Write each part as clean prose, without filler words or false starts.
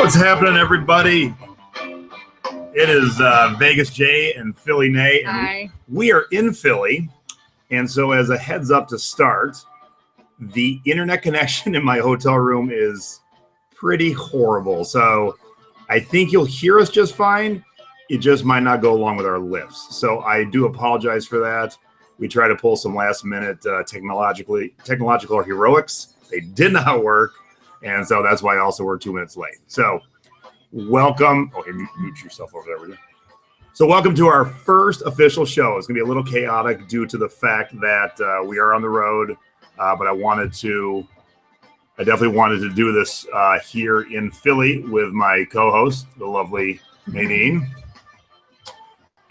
What's happening, everybody? It is Vegas Jay and Philly Nay. And Hi. we are in Philly. And so as a heads up to start, the internet connection in my hotel room is pretty horrible. So I think you'll hear us just fine. It just might not go along with our lips. So I do apologize for that. We try to pull some last minute technological heroics. They did not work. And so that's why also we're 2 minutes late. So welcome. Okay, mute yourself over there. Will you? So welcome to our first official show. It's going to be a little chaotic due to the fact that we are on the road. But I definitely wanted to do this here in Philly with my co-host, the lovely Nadine.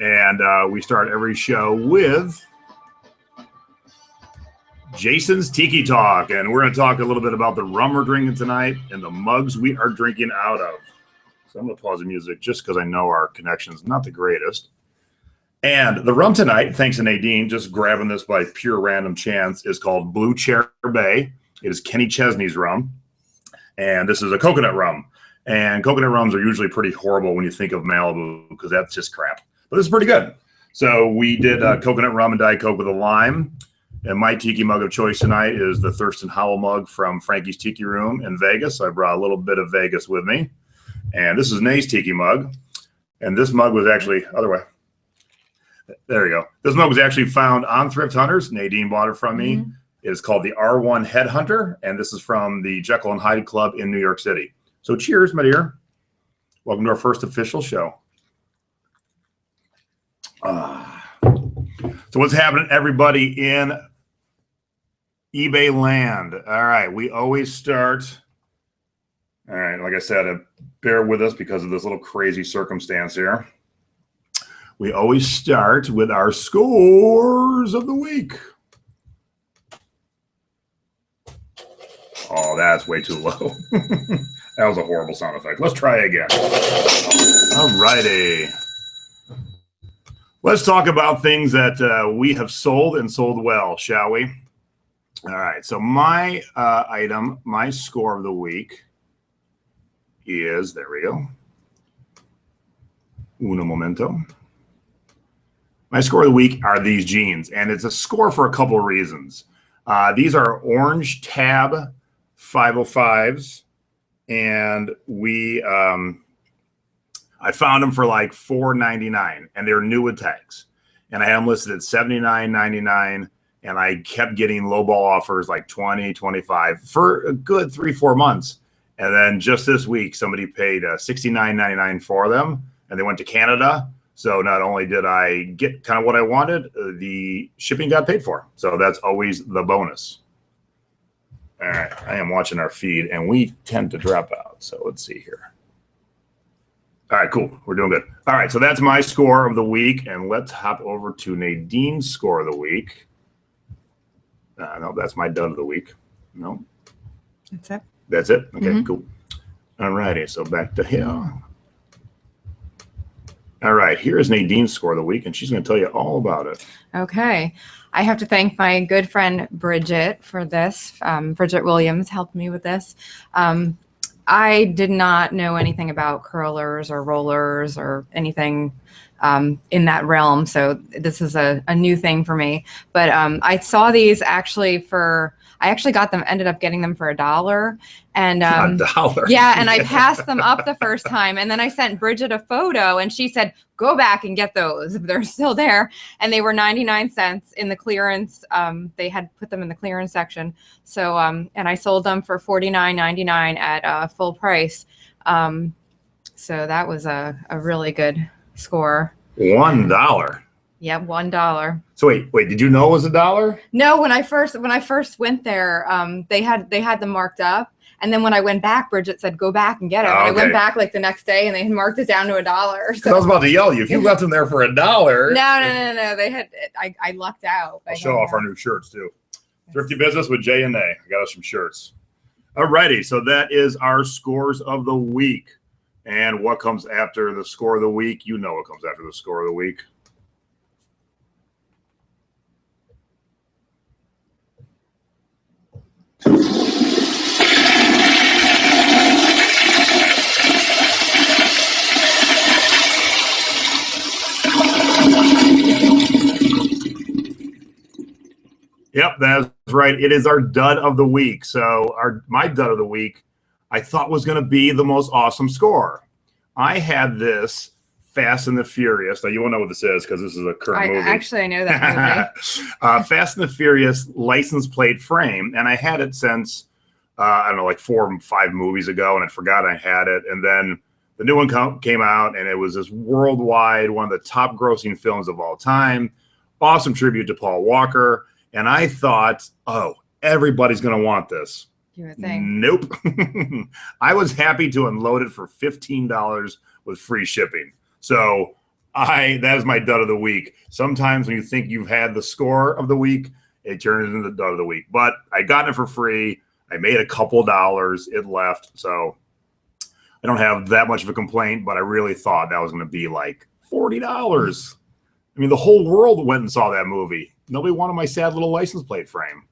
And we start every show with Jason's Tiki Talk, and we're going to talk a little bit about the rum we're drinking tonight and the mugs we are drinking out of. So I'm going to pause the music just because I know our connection's not the greatest. And the rum tonight, thanks to Nadine, just grabbing this by pure random chance, is called Blue Chair Bay. It is Kenny Chesney's rum, and this is a coconut rum. And coconut rums are usually pretty horrible when you think of Malibu because that's just crap. But this is pretty good. So we did coconut rum and Diet Coke with a lime. And my tiki mug of choice tonight is the Thurston Howell mug from Frankie's Tiki Room in Vegas. So I brought a little bit of Vegas with me. And this is Nay's tiki mug. And this mug was actually, other way. There you go. This mug was actually found on Thrift Hunters. Nadine bought it from me. Mm-hmm. It is called the R1 Headhunter. And this is from the Jekyll and Hyde Club in New York City. So cheers, my dear. Welcome to our first official show. So what's happening, everybody, in eBay land? All right, we always start. All right, like I said, bear with us because of this little crazy circumstance here. We always start with our scores of the week. Oh, that's way too low. That was a horrible sound effect. Let's try again. All righty. Let's talk about things that we have sold and sold well, shall we? All right. So my item, my score of the week is, there we go. Uno momento. My score of the week are these jeans, and it's a score for a couple of reasons. These are orange tab 505s, and I found them for like $4.99, and they're new with tags. And I had them listed at $79.99, and I kept getting lowball offers like $20, $25 for a good 3-4 months. And then just this week, somebody paid $69.99 for them, and they went to Canada. So not only did I get kind of what I wanted, the shipping got paid for. So that's always the bonus. All right, I am watching our feed, and we tend to drop out. So let's see here. All right, cool. We're doing good. All right, so that's my score of the week, and let's hop over to Nadine's score of the week. No, that's my dud of the week. No. That's it. That's it? Okay, cool. All righty, so back to here. All right, here's Nadine's score of the week, and she's going to tell you all about it. Okay. I have to thank my good friend Bridget for this. Bridget Williams helped me with this. I did not know anything about curlers or rollers or anything in that realm. So this is a new thing for me. But I saw these actually I actually ended up getting them for $1. And $1? Yeah, and I passed them up the first time. And then I sent Bridget a photo, and she said, go back and get those. They're still there. And they were 99 cents in the clearance. They had put them in the clearance section. So, and I sold them for $49.99 at full price. So that was a really good score. $1. Yeah, $1. So wait, did you know it was $1? No, when I first went there, they had them marked up. And then when I went back, Bridget said, go back and get it. And I went back like the next day, and they had marked it down to $1. So I was about to yell at you. If you left them there for $1. No. They had, I lucked out. I'll show off our new shirts too. Thrifty Business with Jay and Nay. I got us some shirts. All righty. So that is our scores of the week. And what comes after the score of the week? You know what comes after the score of the week. Yep, that's right. It is our dud of the week. So my dud of the week, I thought was going to be the most awesome score. I had this Fast and the Furious. Now you won't know what this is because this is a current movie. Actually, I know that movie. Fast and the Furious license plate frame, and I had it since I don't know, like 4 or 5 movies ago, and I forgot I had it. And then the new one came out, and it was this worldwide, one of the top grossing films of all time. Awesome tribute to Paul Walker. And I thought, oh, everybody's going to want this. You would think. Nope. I was happy to unload it for $15 with free shipping. So that is my dud of the week. Sometimes when you think you've had the score of the week, it turns into the dud of the week. But I got it for free. I made a couple dollars. It left. So I don't have that much of a complaint, but I really thought that was going to be like $40. I mean, the whole world went and saw that movie. Nobody wanted my sad little license plate frame.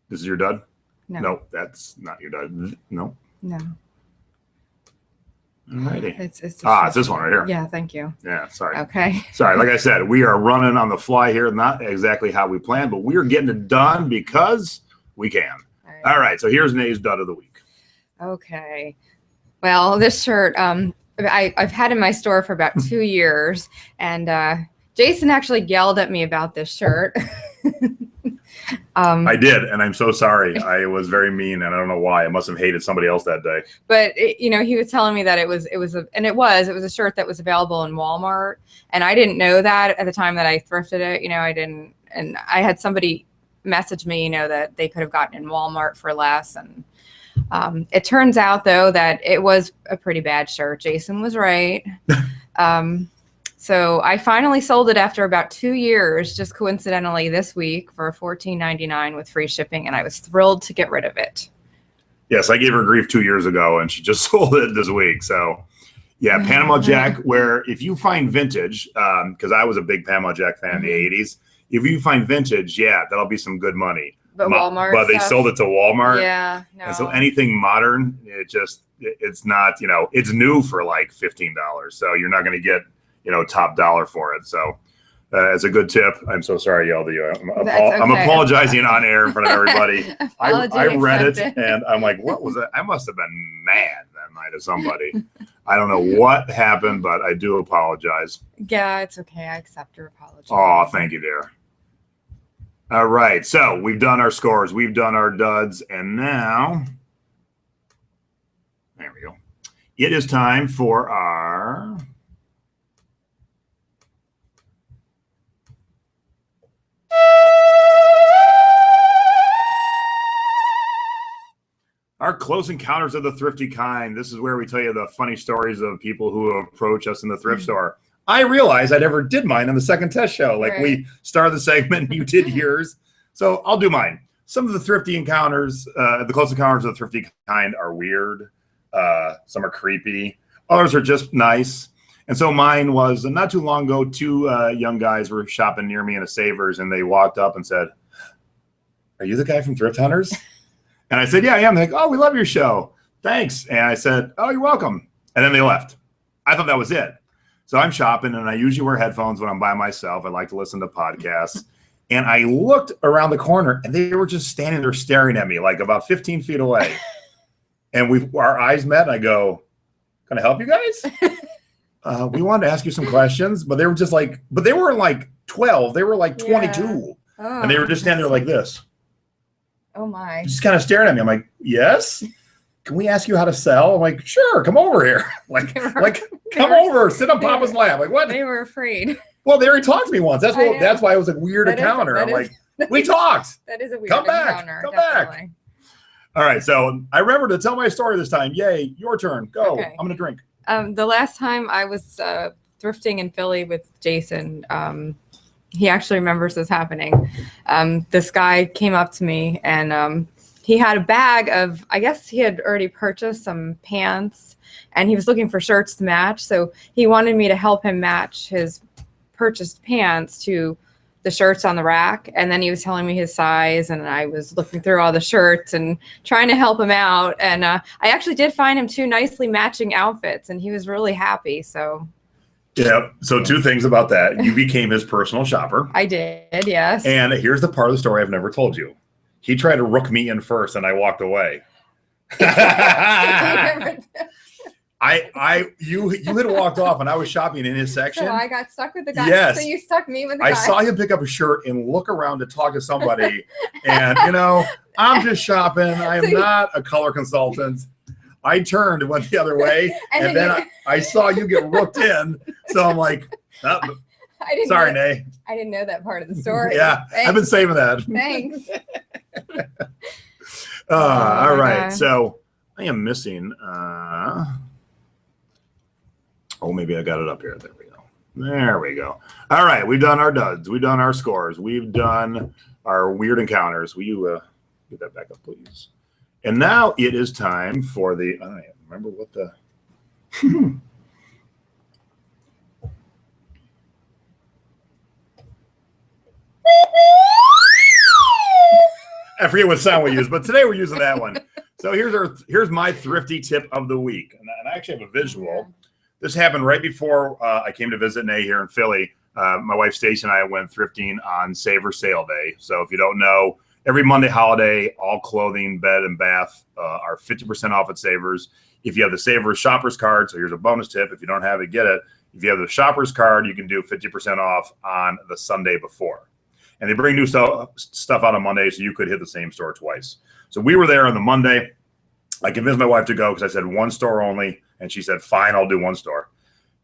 This is your dud? No, that's not your dud. No. Alrighty. It's this one right here. Yeah, thank you. Yeah, sorry. Okay. Sorry, like I said, we are running on the fly here. Not exactly how we planned, but we are getting it done because we can. All right, so here's Nate's dud of the week. Okay. Well, this shirt, I've had in my store for about 2 years, and Jason actually yelled at me about this shirt. I did, and I'm so sorry. I was very mean, and I don't know why. I must have hated somebody else that day. But he was telling me that it was a shirt that was available in Walmart, and I didn't know that at the time that I thrifted it. I didn't, and I had somebody message me, that they could have gotten in Walmart for less, and it turns out though that it was a pretty bad shirt. Jason was right. So I finally sold it after about 2 years, just coincidentally this week for $14.99 with free shipping, and I was thrilled to get rid of it. Yes, I gave her grief 2 years ago, and she just sold it this week. So, yeah, Panama Jack, where if you find vintage, because I was a big Panama Jack fan in the 80s, if you find vintage, yeah, that'll be some good money. But Walmart But they sold it to Walmart. Yeah, no. And so anything modern, it's not, it's new for like $15. So you're not going to get top dollar for it. So it's a good tip. I'm so sorry I yelled at you. I'm apologizing on air in front of everybody. I read it and I'm like, what was that? I must have been mad that night at somebody. I don't know what happened, but I do apologize. Yeah, it's okay. I accept your apology. Oh, thank you, dear. All right. So we've done our scores. We've done our duds. And now, there we go. It is time for our Close Encounters of the Thrifty Kind. This is where we tell you the funny stories of people who approach us in the thrift store. I realized I never did mine on the second test show. Like we started the segment, you did yours. So I'll do mine. Some of the Thrifty Encounters, the Close Encounters of the Thrifty Kind are weird. Some are creepy. Others are just nice. And so mine was not too long ago, 2 young guys were shopping near me in a Savers, and they walked up and said, "Are you the guy from Thrift Hunters?" And I said, "Yeah, I am." They're like, "Oh, we love your show. Thanks." And I said, "Oh, you're welcome." And then they left. I thought that was it. So I'm shopping, and I usually wear headphones when I'm by myself. I like to listen to podcasts. And I looked around the corner, and they were just standing there staring at me like about 15 feet away. And our eyes met, and I go, "Can I help you guys?" We wanted to ask you some questions, but they were just like, but they weren't like 12. They were like 22. Yeah. Oh, and they were just standing there like this. Oh my. Just kind of staring at me. I'm like, "Yes. Can we ask you how to sell?" I'm like, "Sure, come over here." Come over, sit on Papa's lap. Like, what? They were afraid. Well, they already talked to me once. That's why it was a weird encounter. I'm like, we talked. That is a weird encounter. Come back. All right, so I remember to tell my story this time. Yay, your turn. Go. Okay. I'm going to drink. The last time I was thrifting in Philly with Jason, he actually remembers this happening. This guy came up to me, and he had a bag of, I guess he had already purchased some pants, and he was looking for shirts to match. So he wanted me to help him match his purchased pants to the shirts on the rack. And then he was telling me his size, and I was looking through all the shirts and trying to help him out. And I actually did find him 2 nicely matching outfits, and he was really happy. So Yeah. So 2 things about that. You became his personal shopper. I did, yes. And here's the part of the story I've never told you. He tried to rook me in first, and I walked away. You had walked off, and I was shopping in his section. So I got stuck with the guy. Yes. So you stuck me with the guy. I saw him pick up a shirt and look around to talk to somebody, and I'm just shopping. I am not a color consultant. I turned and went the other way, and then I saw you get rooked in. So I'm like, sorry, Nay. I didn't know that part of the story. Yeah, thanks. I've been saving that. Thanks. All right. So I am missing. Maybe I got it up here. There we go. There we go. All right. We've done our duds. We've done our scores. We've done our weird encounters. Will you get that back up, please? And now it is time for the. I don't even remember what the. I forget what sound we use, but today we're using that one. So here's my thrifty tip of the week, and I actually have a visual. This happened right before I came to visit Nay here in Philly. My wife Stacy and I went thrifting on Savor Sale Day. So if you don't know, every Monday holiday, all clothing, bed, and bath are 50% off at Savers. If you have the Savers Shoppers card, so here's a bonus tip. If you don't have it, get it. If you have the Shoppers card, you can do 50% off on the Sunday before. And they bring new stuff out on Monday, so you could hit the same store twice. So we were there on the Monday. I convinced my wife to go because I said 1 store only. And she said, fine, I'll do 1 store.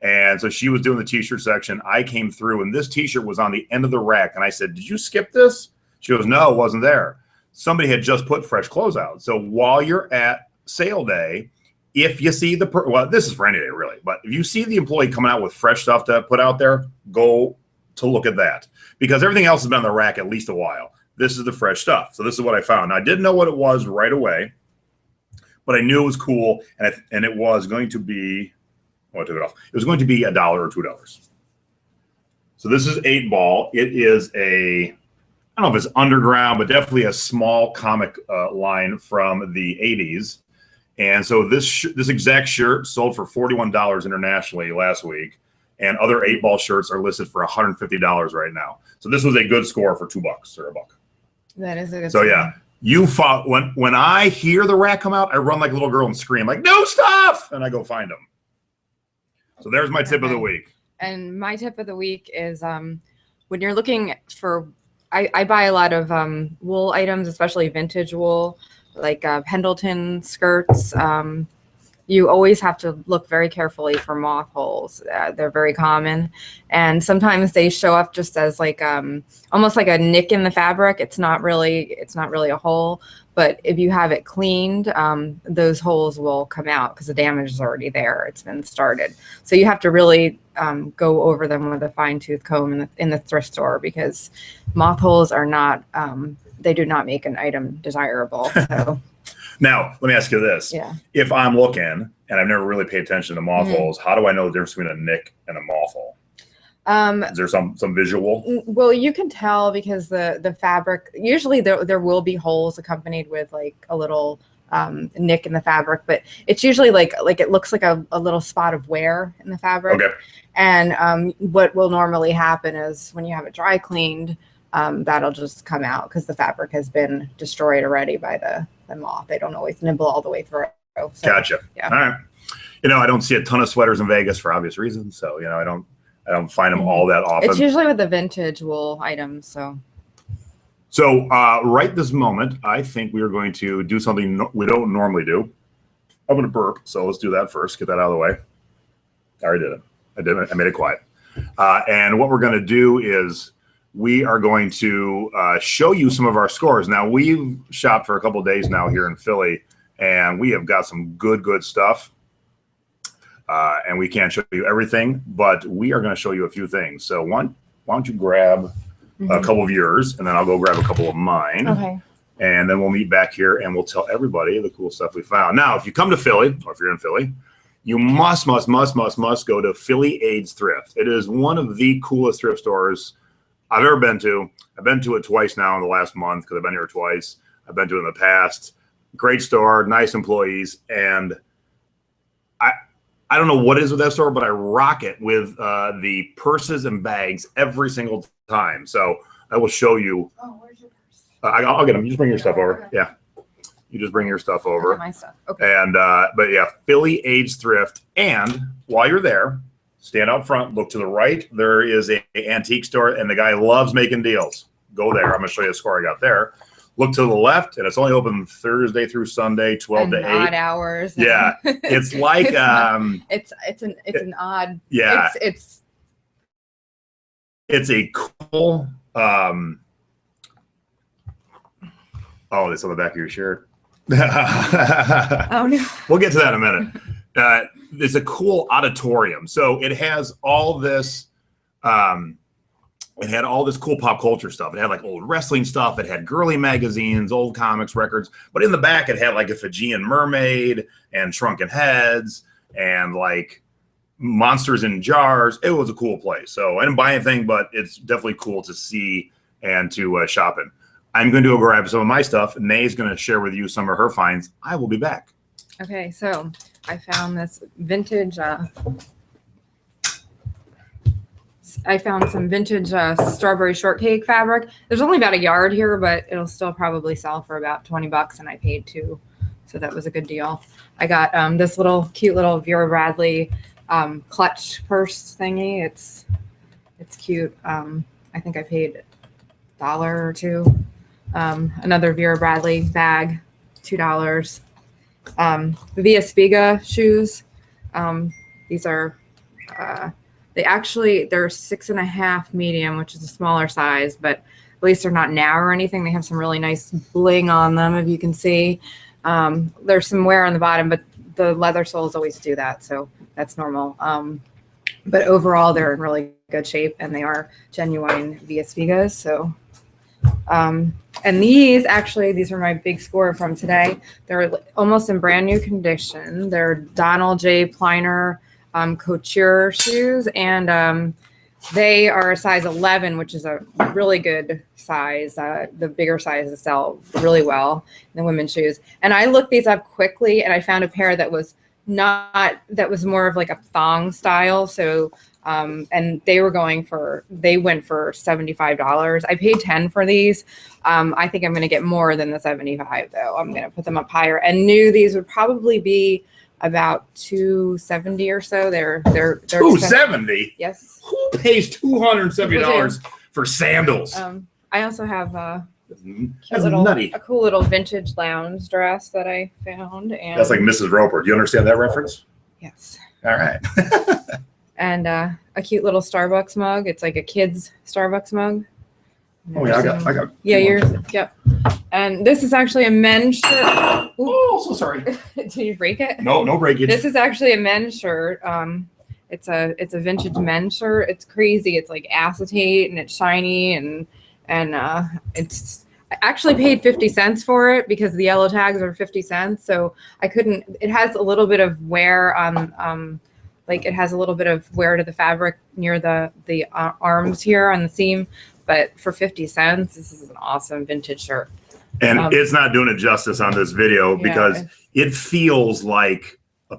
And so she was doing the T-shirt section. I came through, and this T-shirt was on the end of the rack. And I said, did you skip this? She goes, no, it wasn't there. Somebody had just put fresh clothes out. So while you're at sale day, if you see well, this is for any day, really. But if you see the employee coming out with fresh stuff to put out there, go to look at that. Because everything else has been on the rack at least a while. This is the fresh stuff. So this is what I found. Now, I didn't know what it was right away, but I knew it was cool, and it was going to be, I took it off. It was going to be $1 or $2. So this is 8-ball. It is I don't know if it's underground, but definitely a small comic line from the 80s. And so this exact shirt sold for $41 internationally last week, and other 8-ball shirts are listed for $150 right now. So this was a good score for $2 or $1. That is a good score. Yeah. You fought when I hear the rack come out, I run like a little girl and scream like "No stuff!" and I go find them. So there's my tip of the week. And my tip of the week is when you're looking for, I buy a lot of wool items, especially vintage wool, like Pendleton skirts. You always have to look very carefully for moth holes. They're very common, and sometimes they show up just as like almost like a nick in the fabric. It's not really a hole, but if you have it cleaned, those holes will come out because the damage is already there. It's been started. So you have to really go over them with a fine-tooth comb in the thrift store, because moth holes are not. They do not make an item desirable. So. Now, let me ask you this. Yeah. If I'm looking and I've never really paid attention to moth holes, how do I know the difference between a nick and a moth hole? Is there some visual? Well, you can tell because the fabric, usually there will be holes accompanied with like a little nick in the fabric, but it's usually like it looks like a little spot of wear in the fabric. Okay. And what will normally happen is when you have it dry cleaned, that'll just come out because the fabric has been destroyed already by the moth. They don't always nibble all the way through. So, gotcha. Yeah. All right. I don't see a ton of sweaters in Vegas for obvious reasons. So, I don't find them all that often. It's usually with the vintage wool items. So right this moment, I think we are going to do something we don't normally do. I'm going to burp. So let's do that first. Get that out of the way. I already did it. I made it quiet. And what we're going to do is we are going to show you some of our scores. Now, we've shopped for a couple of days now here in Philly, and we have got some good stuff. And we can't show you everything, but we are going to show you a few things. So why don't you grab a couple of yours, and then I'll go grab a couple of mine. Okay. And then we'll meet back here, and we'll tell everybody the cool stuff we found. Now, if you come to Philly, or if you're in Philly, you must go to Philly AIDS Thrift. It is one of the coolest thrift stores I've ever been to. I've been to it twice now in the last month because I've been here twice. I've been to it in the past. Great store, nice employees, and I I don't know what it is with that store, but I rock it with the purses and bags every single time. So I will show you. Oh, where's your purse? I'll get them. You just bring your stuff over. Yeah. You just bring your stuff over. My stuff. Okay. And, but yeah, Philly Aged Thrift. And while you're there, stand out front, look to the right. There is a antique store, and the guy loves making deals. Go there. I'm going to show you the score I got there. Look to the left, and it's only open Thursday through Sunday, 12 to 8. Odd hours. Yeah. It's like, it's an odd. Yeah. It's a cool, oh, it's on the back of your shirt. Oh no. We'll get to that in a minute. It's a cool auditorium. So it has all this, it had all this cool pop culture stuff. It had like old wrestling stuff. It had girly magazines, old comics, records. But in the back, it had like a Fijian mermaid and shrunken heads and like monsters in jars. It was a cool place. So I didn't buy anything, but it's definitely cool to see and to shop in. I'm going to go grab some of my stuff. Nay's going to share with you some of her finds. I will be back. Okay, so I found this vintage. I found some vintage strawberry shortcake fabric. There's only about a yard here, but it'll still probably sell for about $20, and I paid $2, so that was a good deal. I got this little cute little Vera Bradley clutch purse thingy. It's cute. I think I paid $1 or $2. Another Vera Bradley bag, $2. Via Spiga shoes. These are they're 6.5 medium, which is a smaller size, but at least they're not narrow or anything. They have some really nice bling on them, if you can see. There's some wear on the bottom, but the leather soles always do that, so that's normal. But overall, they're in really good shape, and they are genuine Via Spigas. So, and these are my big score from today. They're almost in brand new condition. They're Donald J. Pliner couture shoes, and they are a size 11, which is a really good size. The bigger sizes sell really well in the women's shoes. And I looked these up quickly, and I found a pair that was more of like a thong style. So, and they went for $75. I paid $10 for these. I think I'm going to get more than the $75 though. I'm going to put them up higher, and knew these would probably be about $270 or so. They're $270. Yes. Who pays $270 for sandals? I also have That's nutty. A cool little vintage lounge dress that I found. And that's like Mrs. Roper. Do you understand that reference? Yes. All right. And a cute little Starbucks mug. It's like a kid's Starbucks mug. Oh yeah, I got. Yeah, yours. Yep. And this is actually a men's shirt. Ooh. Oh, so sorry. Did you break it? No breakage. This is actually a men's shirt. It's a vintage men's shirt. It's crazy. It's like acetate, and it's shiny, and it's. I actually paid 50 cents for it because the yellow tags are 50 cents. So I couldn't. It has a little bit of wear on. Like it has a little bit of wear to the fabric near the arms here on the seam. But for 50 cents, this is an awesome vintage shirt. And it's not doing it justice on this video because it feels like a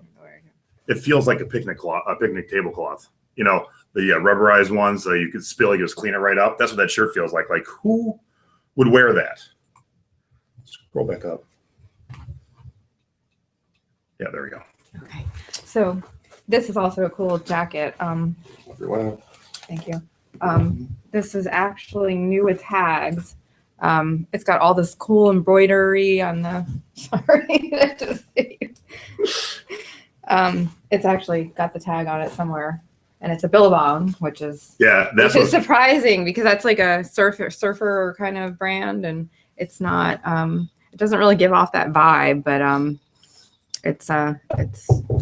picnic tablecloth. You know, the rubberized ones, so you could spill, you just clean it right up. That's what that shirt feels like. Like, who would wear that? Scroll back up. Yeah, there we go. Okay, so this is also a cool jacket. Thank you. This is actually new with tags. It's got all this cool embroidery on the. Sorry, it's actually got the tag on it somewhere, and it's a Billabong, which is surprising because that's like a surfer kind of brand, and it's not. It doesn't really give off that vibe, but it's a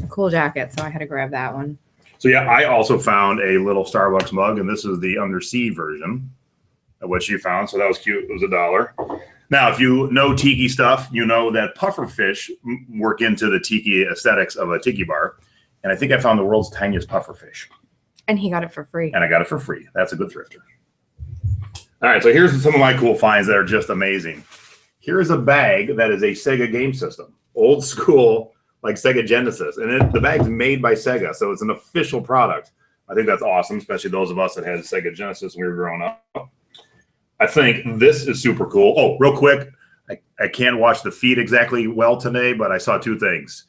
cool jacket, so I had to grab that one. So yeah, I also found a little Starbucks mug, and this is the undersea version of what she found. So that was cute. It was $1. Now, if you know tiki stuff, you know that puffer fish work into the tiki aesthetics of a tiki bar. And I think I found the world's tiniest puffer fish. And he got it for free. And I got it for free. That's a good thrifter. All right, so here's some of my cool finds that are just amazing. Here is a bag that is a Sega game system. Old school like Sega Genesis. And the bag's made by Sega, so it's an official product. I think that's awesome, especially those of us that had Sega Genesis when we were growing up. I think this is super cool. Oh, real quick, I can't watch the feed exactly well today, but I saw two things.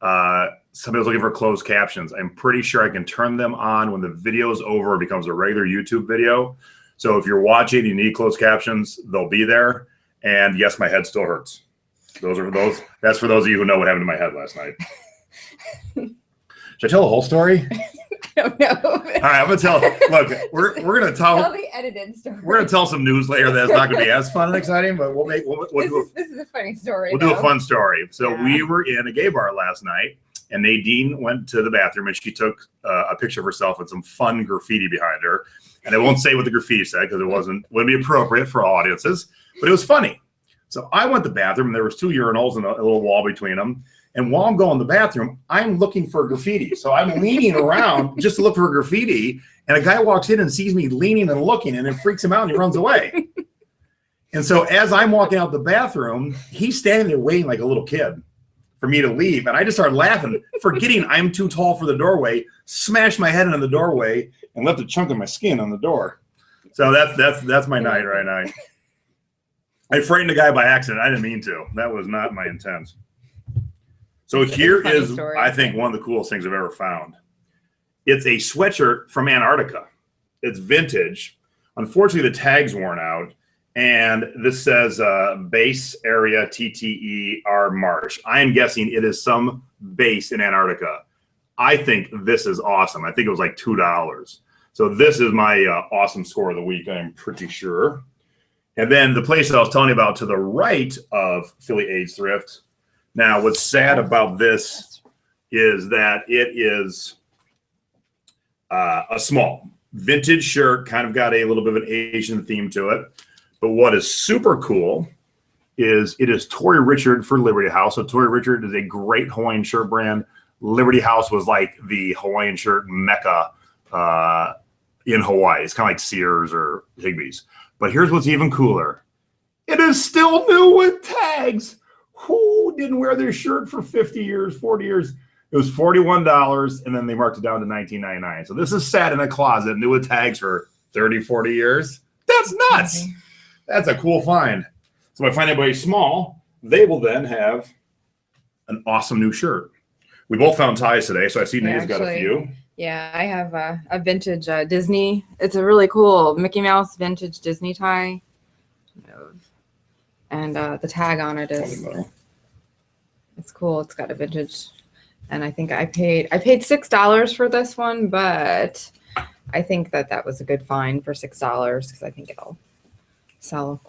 Somebody was looking for closed captions. I'm pretty sure I can turn them on when the video is over. It becomes a regular YouTube video. So if you're watching, you need closed captions, they'll be there. And yes, my head still hurts. That's for those of you who know what happened to my head last night. Should I tell the whole story? I don't know. All right, I'm gonna tell. Look, we're gonna tell the edited story. We're gonna tell some news later that's not gonna be as fun and exciting, but this is a funny story. We'll do a fun story. So we were in a gay bar last night, and Nadine went to the bathroom and she took a picture of herself with some fun graffiti behind her. And I won't say what the graffiti said because it wouldn't be appropriate for all audiences, but it was funny. So I went to the bathroom and there was 2 urinals and a little wall between them. And while I'm going to the bathroom, I'm looking for graffiti. So I'm leaning around just to look for graffiti. And a guy walks in and sees me leaning and looking, and it freaks him out and he runs away. And so as I'm walking out the bathroom, he's standing there waiting like a little kid for me to leave. And I just started laughing, forgetting I'm too tall for the doorway, smashed my head into the doorway and left a chunk of my skin on the door. So that's my night right now. I frightened a guy by accident. I didn't mean to. That was not my intent. So here is, I think, one of the coolest things I've ever found. It's a sweatshirt from Antarctica. It's vintage. Unfortunately, the tag's worn out. And this says base area TTER March. I am guessing it is some base in Antarctica. I think this is awesome. I think it was like $2. So this is my awesome score of the week, I'm pretty sure. And then the place that I was telling you about to the right of Philly AIDS Thrift. Now, what's sad about this is that it is a small vintage shirt, kind of got a little bit of an Asian theme to it. But what is super cool is it is Tory Richard for Liberty House. So Tory Richard is a great Hawaiian shirt brand. Liberty House was like the Hawaiian shirt mecca in Hawaii. It's kind of like Sears or Higbee's. But here's what's even cooler. It is still new with tags. Who didn't wear their shirt for 50 years, 40 years? It was $41, and then they marked it down to $19.99. So this is sat in a closet, new with tags for 30, 40 years. That's nuts. Okay. That's a cool find. So if I find anybody small, they will then have an awesome new shirt. We both found ties today, so I see Nate's got a few. Yeah, I have a vintage Disney. It's a really cool Mickey Mouse vintage Disney tie. And the tag on it is, it's cool. It's got a vintage. And I think I paid $6 for this one, but I think that was a good find for $6 because I think it'll sell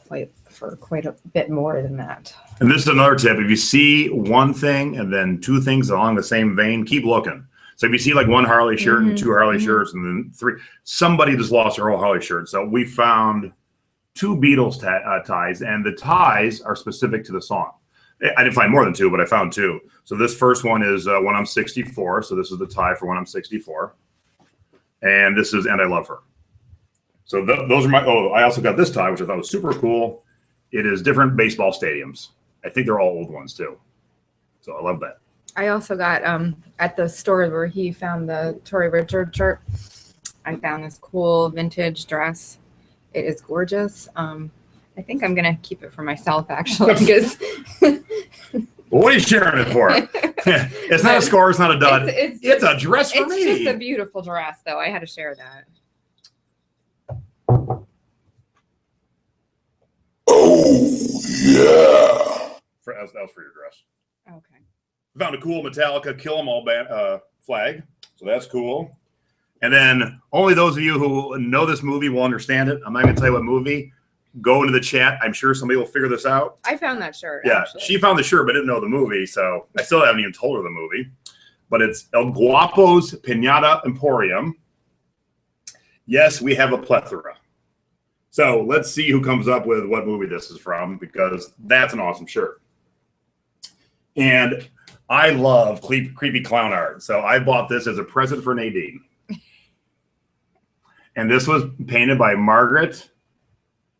for quite a bit more than that. And this is another tip. If you see one thing and then two things along the same vein, keep looking. So if you see like one Harley shirt and two Harley shirts and then three, somebody just lost their whole Harley shirt. So we found 2 Beatles ties, and the ties are specific to the song. I didn't find more than 2, but I found 2. So this first one is When I'm 64. So this is the tie for When I'm 64. And this is And I Love Her. So those are my, I also got this tie, which I thought was super cool. It is different baseball stadiums. I think they're all old ones too. So I love that. I also got, at the store where he found the Tory Richard shirt, I found this cool vintage dress. It is gorgeous. I think I'm going to keep it for myself, actually, because... Well, what are you sharing it for? It's not a score. It's not a dud. It's a dress for me. It's just a beautiful dress, though. I had to share that. Oh, yeah. That was for your dress. Okay. Found a cool Metallica Kill 'Em All flag. So that's cool. And then only those of you who know this movie will understand it. I'm not going to tell you what movie. Go into the chat. I'm sure somebody will figure this out. I found that shirt. Yeah, actually. She found the shirt but didn't know the movie. So I still haven't even told her the movie. But it's El Guapo's Piñata Emporium. Yes, we have a plethora. So let's see who comes up with what movie this is from, because that's an awesome shirt. And I love creepy clown art. So I bought this as a present for Nadine. And this was painted by Margaret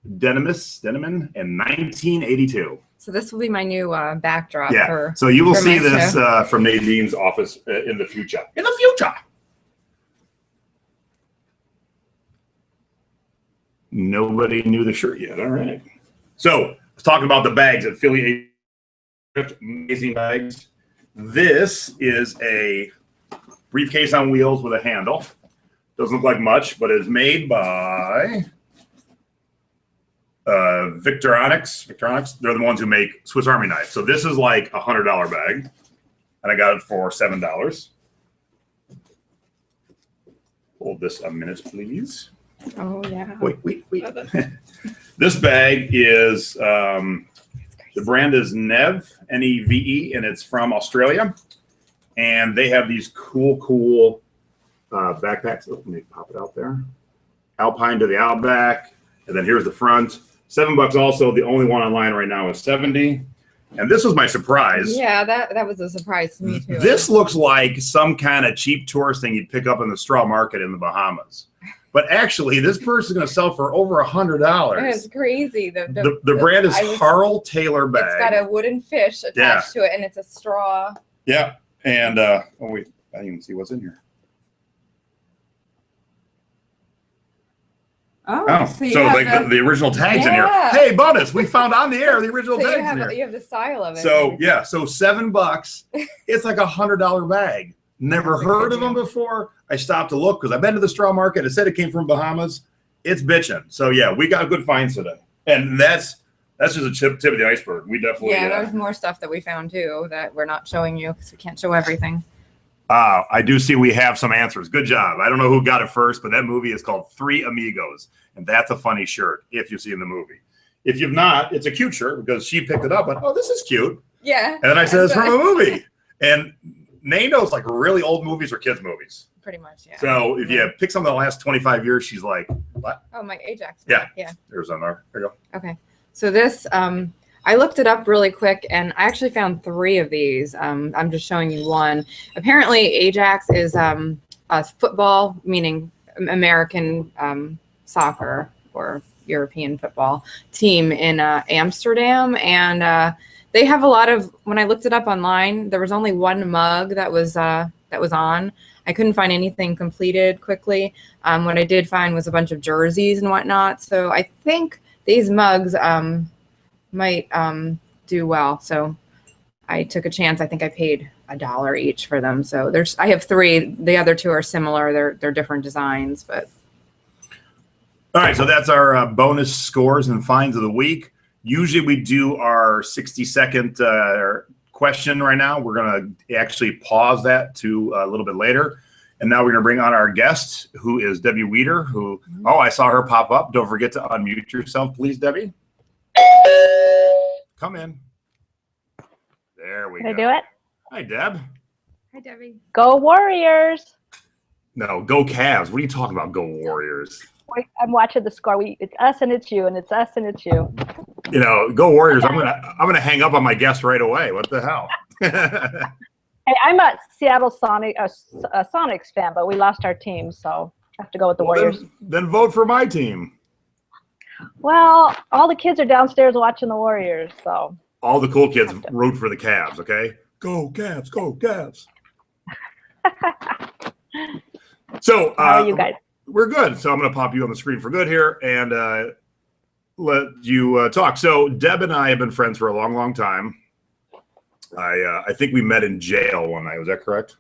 Deneman in 1982. So this will be my new backdrop. Yeah. So you will see my this show. from Nadine's office in the future. In the future. Nobody knew the shirt yet. All right. So let's talk about the bags at Philly Thrift. Amazing bags. This is a briefcase on wheels with a handle. Doesn't look like much, but it's made by Victoronics. They're the ones who make Swiss Army knives. So this is like a $100 bag, and I got it for $7. Hold this a minute, please. Oh yeah. Wait. This bag is the brand is Neve, Neve, and it's from Australia. And they have these cool backpacks. Let me pop it out there. Alpine to the Outback, and then here's the front. $7 also. The only one online right now is 70. And this was my surprise. Yeah, that was a surprise to me too. This looks like some kind of cheap tourist thing you'd pick up in the straw market in the Bahamas. But actually, this person's going to sell for over $100. It's crazy. The brand is Harl Taylor bag. It's got a wooden fish attached to it, and it's a straw. Yeah. And, oh, wait. I didn't even see what's in here. Oh, so like the original tags in here. Hey, bonus! We found on the air the original tags in here. You have the style of it. So yeah, so $7. It's like a $100 bag. Never heard of them before. I stopped to look because I've been to the straw market. It said it came from Bahamas. It's bitching. So yeah, we got good finds today, and that's just a tip of the iceberg. We definitely there's more stuff that we found too that we're not showing you because we can't show everything. I do see we have some answers. Good job. I don't know who got it first, but that movie is called Three Amigos, and that's a funny shirt if you've seen the movie. If you've not, it's a cute shirt because she picked it up and, oh, this is cute. Yeah. And then I said, it's from a movie. And Nate knows like really old movies or kids' movies. Pretty much, yeah. So if you pick something in the last 25 years, she's like, what? Oh, my Ajax. Yeah. Yeah. There's another. There you go. Okay. So this, I looked it up really quick, and I actually found 3 of these. I'm just showing you one. Apparently, Ajax is a football, meaning American soccer or European football team in Amsterdam, and they have a lot of. When I looked it up online, there was only one mug that was on. I couldn't find anything completed quickly. What I did find was a bunch of jerseys and whatnot. So I think these mugs might do well. So I took a chance. I think I paid $1 each for them. So I have 3. The other 2 are similar. They're different designs, but. All right, so that's our bonus scores and finds of the week. Usually we do our 60-second question right now. We're going to actually pause that to a little bit later. And now we're going to bring on our guest, who is Debbie Wieder, who, oh, I saw her pop up. Don't forget to unmute yourself, please, Debbie. Come in. There we go. Can I do it? Hi, Deb. Hi, Debbie. Go Warriors. No, go Cavs. What are you talking about, go Warriors? Wait, I'm watching the score. It's us and it's you, and it's us and it's you. You know, go Warriors. I'm gonna hang up on my guest right away. What the hell? Hey, I'm a Seattle Sonics fan, but we lost our team, so I have to go with the Warriors. Then vote for my team. Well, all the kids are downstairs watching the Warriors, so. All the cool kids root for the Cavs, okay? Go Cavs, go Cavs. So, how are you guys? We're good. So I'm going to pop you on the screen for good here and let you talk. So Deb and I have been friends for a long, long time. I think we met in jail one night. Was that correct?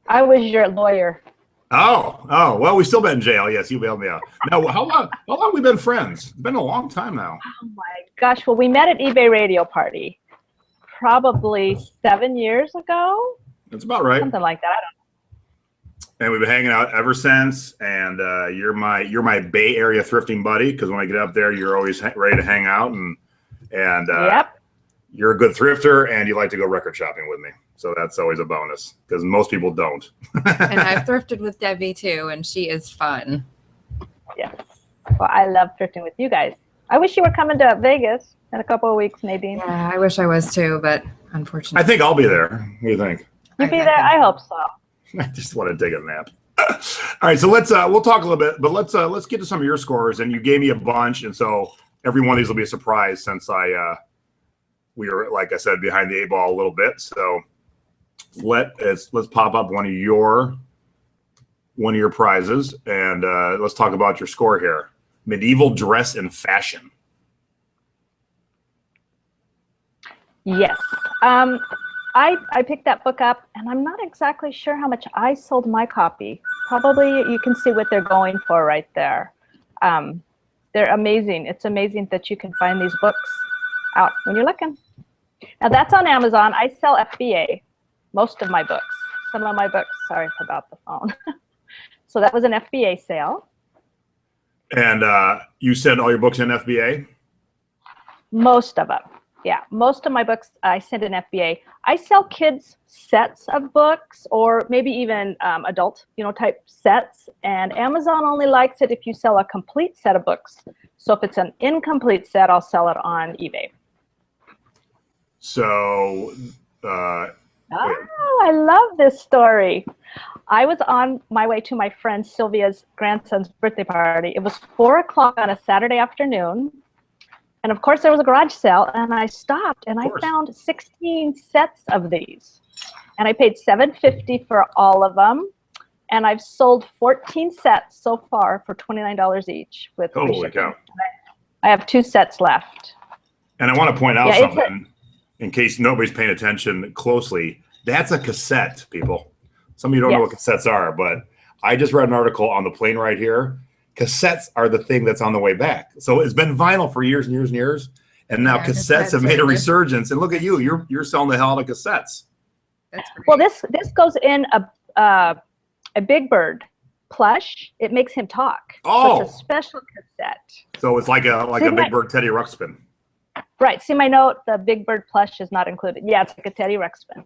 I was your lawyer. Oh, well, we still been in jail. Yes, you bailed me out. Now, how long have we been friends? It's been a long time now. Oh my gosh. Well, we met at eBay Radio Party probably 7 years ago. That's about right. Something like that. I don't know. And we've been hanging out ever since. And you're my Bay Area thrifting buddy because when I get up there, you're always ready to hang out. And yep. You're a good thrifter, and you like to go record shopping with me. So that's always a bonus because most people don't. And I've thrifted with Debbie too, and she is fun. Yes. Well, I love thrifting with you guys. I wish you were coming to Vegas in a couple of weeks, Nadine. Yeah, I wish I was too, but unfortunately. I think I'll be there. What do you think? You'll be there? I hope so. I just want to take a nap. All right, so let's we'll talk a little bit, but let's get to some of your scores. And you gave me a bunch, and so every one of these will be a surprise since we were, like I said, behind the 8 ball a little bit. So let's pop up one of your prizes, and let's talk about your score here. Medieval Dress and Fashion. Yes. I picked that book up, and I'm not exactly sure how much I sold my copy. Probably you can see what they're going for right there. They're amazing. It's amazing that you can find these books out when you're looking. Now that's on Amazon. I sell FBA, most of my books. Some of my books, sorry about the phone. So that was an FBA sale. And you send all your books in FBA? Most of them. Yeah, most of my books I send in FBA. I sell kids sets of books, or maybe even adult, type sets. And Amazon only likes it if you sell a complete set of books. So if it's an incomplete set, I'll sell it on eBay. So, I love this story. I was on my way to my friend Sylvia's grandson's birthday party. It was 4 o'clock on a Saturday afternoon. And of course, there was a garage sale, and I stopped, and I found 16 sets of these. And I paid $7.50 for all of them. And I've sold 14 sets so far for $29 each. With holy cow. I have 2 sets left. And I want to point out something, in case nobody's paying attention closely. That's a cassette, people. Some of you don't know what cassettes are, but I just read an article on the plane right here. Cassettes are the thing that's on the way back. So it's been vinyl for years and years and years, and now cassettes have made a resurgence. And look at you, you're selling the hell out of cassettes. That's great. Well, this goes in a Big Bird plush. It makes him talk. Oh, so it's a special cassette. So it's like a Big Bird Teddy Ruxpin. Right. See my note. The Big Bird plush is not included. Yeah, it's like a Teddy Ruxpin.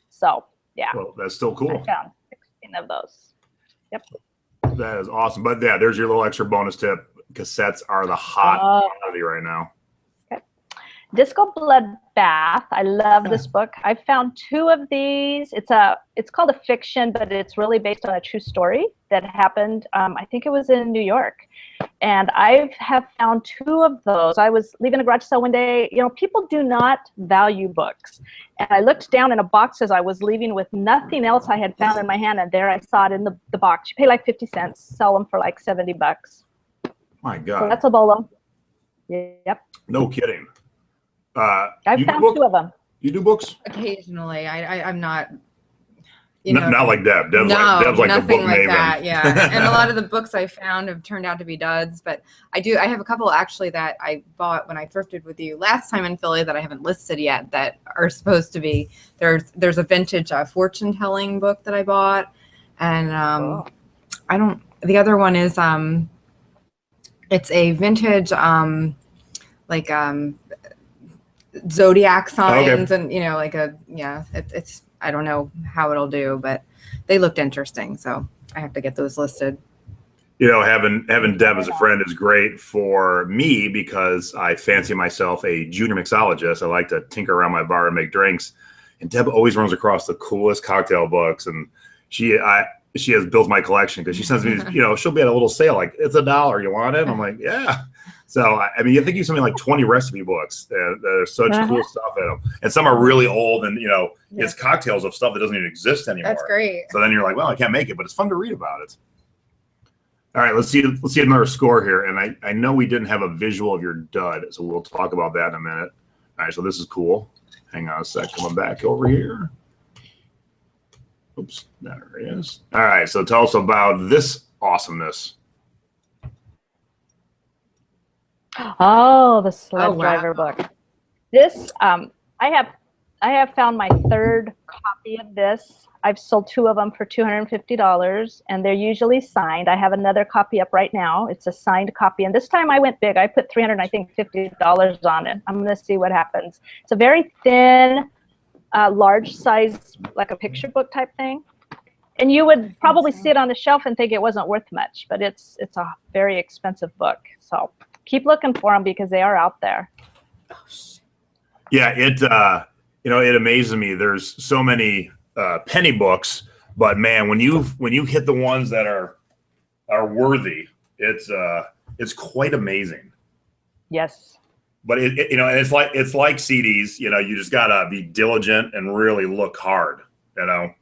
So yeah. Well, that's still cool. I found 16 of those. Yep. That is awesome. But yeah, there's your little extra bonus tip. Cassettes are the hot commodity right now. Okay. Disco Bloodbath. I love this book. I found 2 of these. It's called a fiction, but it's really based on a true story that happened. I think it was in New York. And I have found 2 of those. I was leaving a garage sale one day. People do not value books. And I looked down in a box as I was leaving with nothing else I had found in my hand. And there I saw it in the box. You pay like 50 cents, sell them for like $70. My God. So that's a bolo. Yep. No kidding. I found 2 of them. You do books? Occasionally. I'm not... not like Deb. Deb's like the book like maven. that, yeah. And a lot of the books I found have turned out to be duds, but I have a couple actually that I bought when I thrifted with you last time in Philly that I haven't listed yet that are supposed to be. There's a vintage fortune telling book that I bought, and the other one is it's a vintage zodiac signs and it's I don't know how it'll do, but they looked interesting, so I have to get those listed. Having Deb as a friend is great for me because I fancy myself a junior mixologist. I like to tinker around my bar and make drinks, and Deb always runs across the coolest cocktail books, and she has built my collection because she sends me these, she'll be at a little sale like it's $1. You want it? I'm like, yeah. So, I mean, you think you something like 20 recipe books. There's such cool stuff in them. And some are really old and, it's cocktails of stuff that doesn't even exist anymore. That's great. So then you're like, well, I can't make it, but it's fun to read about it. All right, let's see another score here. And I know we didn't have a visual of your dud, so we'll talk about that in a minute. All right, so this is cool. Hang on a sec. Coming back over here. Oops, there it is. All right, so tell us about this awesomeness. Oh, the sled driver book. This I have found my 3rd copy of this. I've sold 2 of them for $250, and they're usually signed. I have another copy up right now. It's a signed copy, and this time I went big. I put $350 on it. I'm going to see what happens. It's a very thin, large size, like a picture book type thing. And you would probably see it on the shelf and think it wasn't worth much, but it's a very expensive book. So keep looking for them because they are out there. Yeah, it amazes me. There's so many penny books, but man, when you hit the ones that are worthy, it's quite amazing. Yes. But you know, and it's like CDs. You know, you just gotta be diligent and really look hard. You know.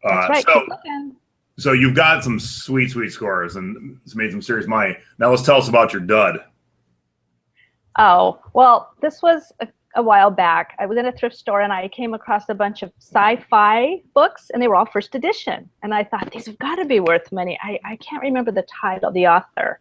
That's right. So, keep looking. so you've got some sweet scores and it's made some serious money. Now let's tell us about your dud. Oh, well, this was a while back. I was in a thrift store and I came across a bunch of sci-fi books and they were all first edition. And I thought, these have got to be worth money. I can't remember the title, the author.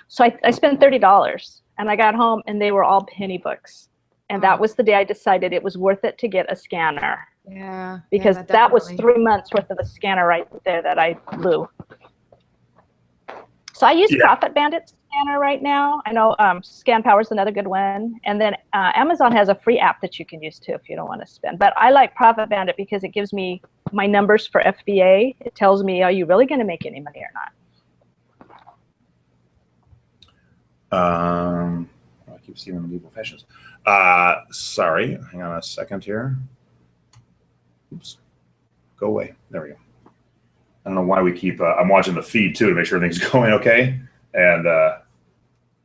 So I spent $30 and I got home and they were all penny books. And that was the day I decided it was worth it to get a scanner. Yeah. Because that was 3 months worth of a scanner right there that I blew. So I use Profit Bandit scanner right now. I know Scan Power is another good one. And then Amazon has a free app that you can use too if you don't want to spend. But I like Profit Bandit because it gives me my numbers for FBA. It tells me, are you really going to make any money or not? I keep seeing them in Medieval Fashions. Sorry, hang on a second here. Oops, go away. There we go. I don't know why we keep. I'm watching the feed too to make sure everything's going okay, and I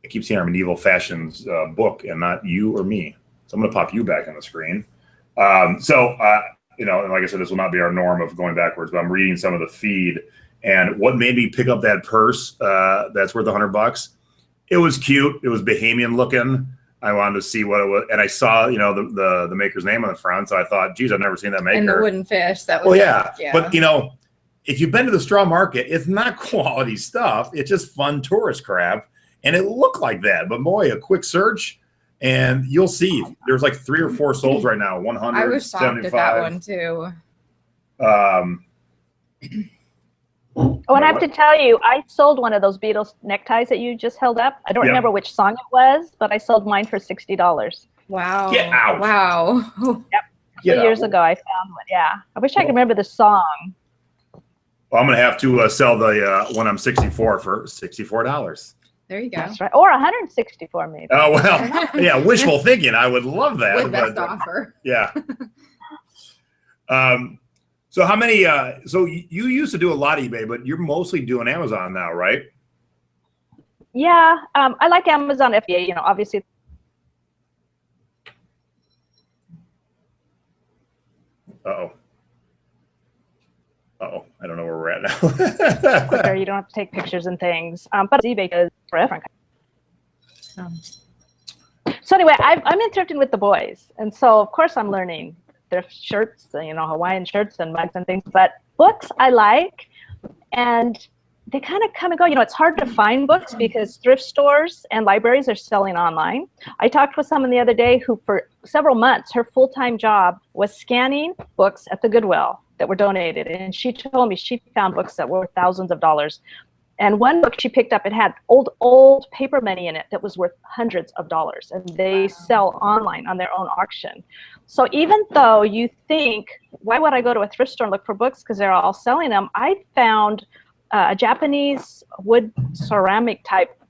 keep seeing our Medieval Fashions book and not you or me. So I'm going to pop you back on the screen. You know, and like I said, this will not be our norm of going backwards, but I'm reading some of the feed, and what made me pick up that purse that's worth $100. It was cute. It was Bahamian looking. I wanted to see what it was, and I saw, you know, the maker's name on the front, so I thought, geez, I've never seen that maker. And the wooden fish. That was. Well, yeah, but you know, if you've been to the straw market, it's not quality stuff. It's just fun tourist crap, and it looked like that. But boy, a quick search, and you'll see. There's like 3 or 4 sold right now. 100. I was shocked at that one too. Oh, and I have to tell you, I sold one of those Beatles neckties that you just held up. I don't remember which song it was, but I sold mine for $60. Wow. Get out. Wow. Yep. 2 years ago, I found one. Yeah. I wish I could remember the song. Well, I'm going to have to sell the when I'm 64 for $64. There you go. That's right. Or 164 maybe. Oh, well, yeah, wishful thinking. I would love that. With best offer. Yeah. So how many, so you used to do a lot of eBay, but you're mostly doing Amazon now, right? Yeah. I like Amazon FBA, you know, obviously. Uh-oh. I don't know where we're at now. Quicker, you don't have to take pictures and things. But eBay does forever. So anyway, I'm in thrifting with the boys. And so, of course, I'm learning thrift shirts, you know, Hawaiian shirts and mugs and things. But books I like, and they kind of come and go. You know, it's hard to find books because thrift stores and libraries are selling online. I talked with someone the other day who for several months, her full-time job was scanning books at the Goodwill that were donated. And she told me she found books that were thousands of dollars. And one book she picked up, it had old paper money in it that was worth hundreds of dollars. And they sell online on their own auction. So even though you think, why would I go to a thrift store and look for books because they're all selling them? I found a Japanese wood ceramic type,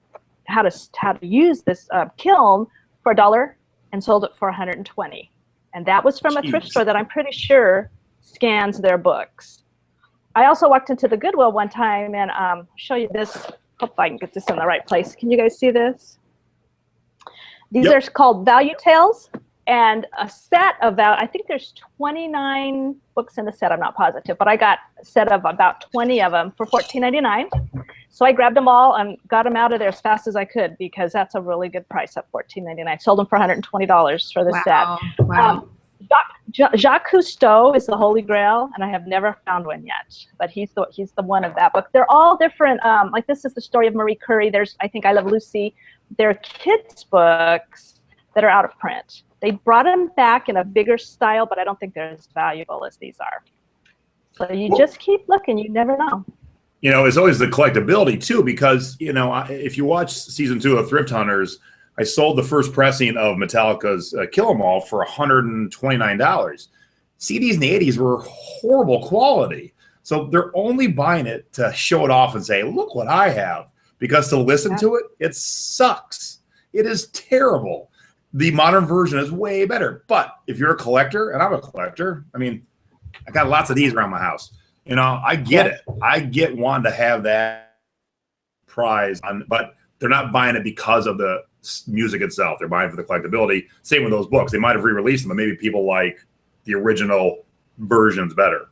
how to use this kiln for $1 and sold it for $120. And that was from a thrift store that I'm pretty sure scans their books. I also walked into the Goodwill one time and show you this. Hope I can get this in the right place. Can you guys see this? These are called Value Tales, and a set of I think there's 29 books in the set. I'm not positive, but I got a set of about 20 of them for $14.99. So I grabbed them all and got them out of there as fast as I could because that's a really good price at $14.99. Sold them for $120 for the set. Wow. Jacques Cousteau is the Holy Grail, and I have never found one yet. But he's the one of that book. They're all different. Like this is the story of Marie Curie. There's I Think I Love Lucy. They're kids' books that are out of print. They brought them back in a bigger style, but I don't think they're as valuable as these are. So you just keep looking. You never know. You know, it's always the collectability too, because you know if you watch season 2 of Thrift Hunters. I sold the first pressing of Metallica's Kill 'Em All for $129. CDs in the 80s were horrible quality. So they're only buying it to show it off and say, look what I have. Because to listen to it, it sucks. It is terrible. The modern version is way better. But if you're a collector, and I'm a collector, I mean, I got lots of these around my house. You know, I get it. I get wanting to have that prize. But they're not buying it because of the music itself. They're buying for the collectability. Same with those books. They might have re-released them, but maybe people like the original versions better.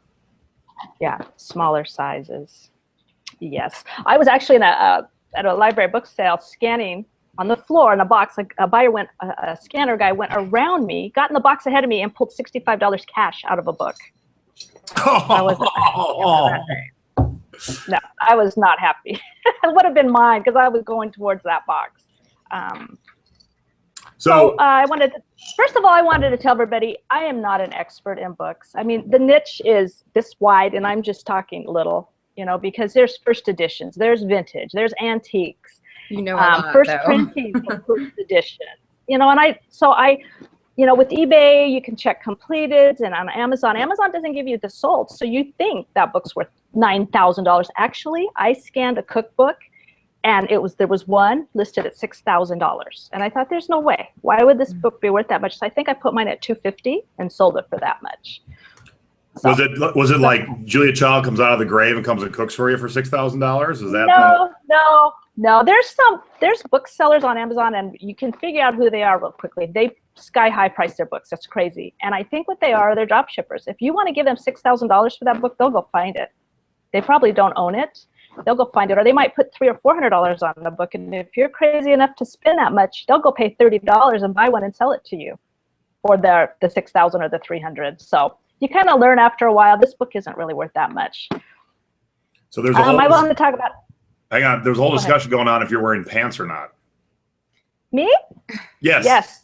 Yeah, smaller sizes. Yes, I was actually at a library book sale scanning on the floor in a box. Like a scanner guy went around me, got in the box ahead of me, and pulled $65 cash out of a book. I was not happy. It would have been mine because I was going towards that box. So I wanted to tell everybody I am not an expert in books. I mean, the niche is this wide, and I'm just talking little, because there's first editions, there's vintage, there's antiques, first printing, first edition, and with eBay, you can check completed, and on Amazon doesn't give you the sold. So you think that book's worth $9,000. Actually, I scanned a cookbook, and there was one listed at $6,000. And I thought, there's no way. Why would this book be worth that much? So I think I put mine at $250 and sold it for that much. So, was it like Julia Child comes out of the grave and comes and cooks for you for $6,000? Is that no. There's booksellers on Amazon, and you can figure out who they are real quickly. They sky high price their books. That's crazy. And I think what they are, they're drop shippers. If you want to give them $6,000 for that book, they'll go find it. They probably don't own it. They'll go find it, or they might put $300 or $400 on the book. And if you're crazy enough to spend that much, they'll go pay $30 and buy one and sell it to you for the $6,000 or the $300. So you kind of learn after a while, this book isn't really worth that much. So there's a whole I wanted to talk about. Hang on, there's a whole discussion going on if you're wearing pants or not. Me? Yes. Yes.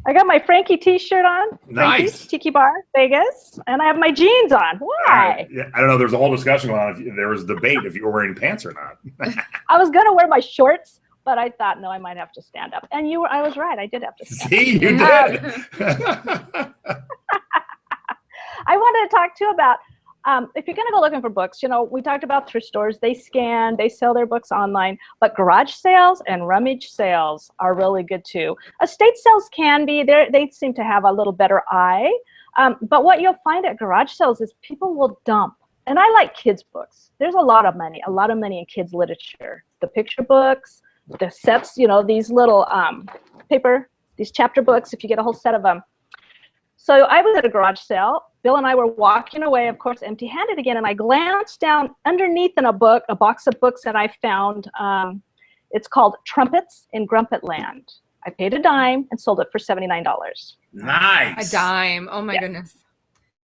I got my Frankie T-shirt on. Nice. Frankie's Tiki Bar, Vegas, and I have my jeans on. Why? I don't know. There's a whole discussion going on. There was a debate if you were wearing pants or not. I was gonna wear my shorts, but I thought, no, I might have to stand up. And I was right. I did have to stand up. See, you did. I wanted to talk too about if you're going to go looking for books, we talked about thrift stores. They scan, they sell their books online, but garage sales and rummage sales are really good too. Estate sales can be, they seem to have a little better eye. But what you'll find at garage sales is people will dump. And I like kids' books. There's a lot of money in kids' literature. The picture books, the sets, these little these chapter books, if you get a whole set of them. So I was at a garage sale. Bill and I were walking away, of course, empty-handed again, and I glanced down underneath in a box of books that I found. It's called Trumpets in Grumpet Land. I paid a dime and sold it for $79. Nice. A dime. Oh my goodness.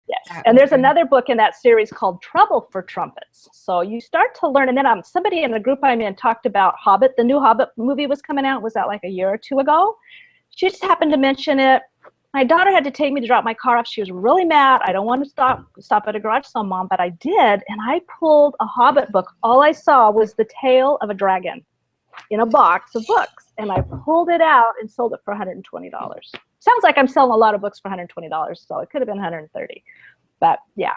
Yes. And there's another book in that series called Trouble for Trumpets. So you start to learn, and then somebody in the group I'm in talked about Hobbit. The new Hobbit movie was coming out. Was that like a year or two ago? She just happened to mention it. My daughter had to take me to drop my car off. She was really mad. I don't want to stop at a garage sale, Mom, but I did, and I pulled a Hobbit book. All I saw was the tail of a dragon in a box of books, and I pulled it out and sold it for $120. Sounds like I'm selling a lot of books for $120, so it could have been $130. But yeah,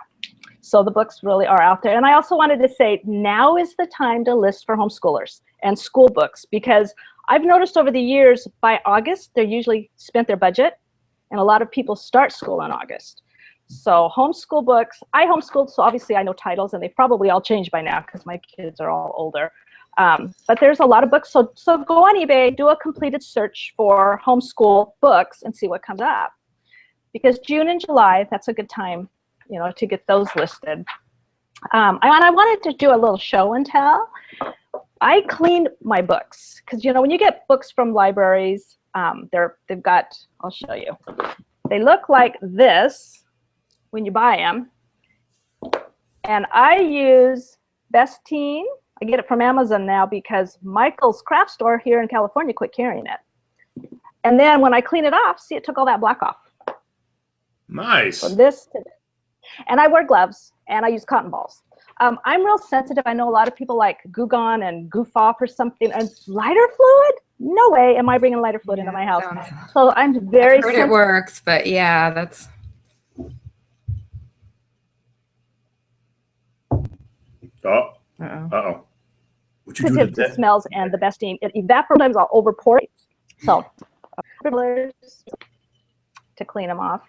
so the books really are out there. And I also wanted to say, now is the time to list for homeschoolers and school books, because I've noticed over the years, by August, they're usually spent their budget. And a lot of people start school in August. So homeschool books, I homeschooled, so obviously I know titles, and they've probably all changed by now because my kids are all older. But there's a lot of books. So go on eBay, do a completed search for homeschool books and see what comes up. Because June and July, that's a good time, to get those listed. I wanted to do a little show and tell. I cleaned my books because, when you get books from libraries, they've got, I'll show you. They look like this when you buy them. And I use Bestine. I get it from Amazon now because Michael's craft store here in California quit carrying it. And then when I clean it off, see, it took all that black off. Nice. From this to this. And I wear gloves, and I use cotton balls. I'm real sensitive. I know a lot of people like Goo Gone and Goof Off or something. And lighter fluid? No way am I bringing lighter fluid into my house. So I'm very I've heard it works, but yeah, that's. Uh-oh. What you do to smells and the Bestine. It evaporates. Sometimes I'll over pour it. So to clean them off.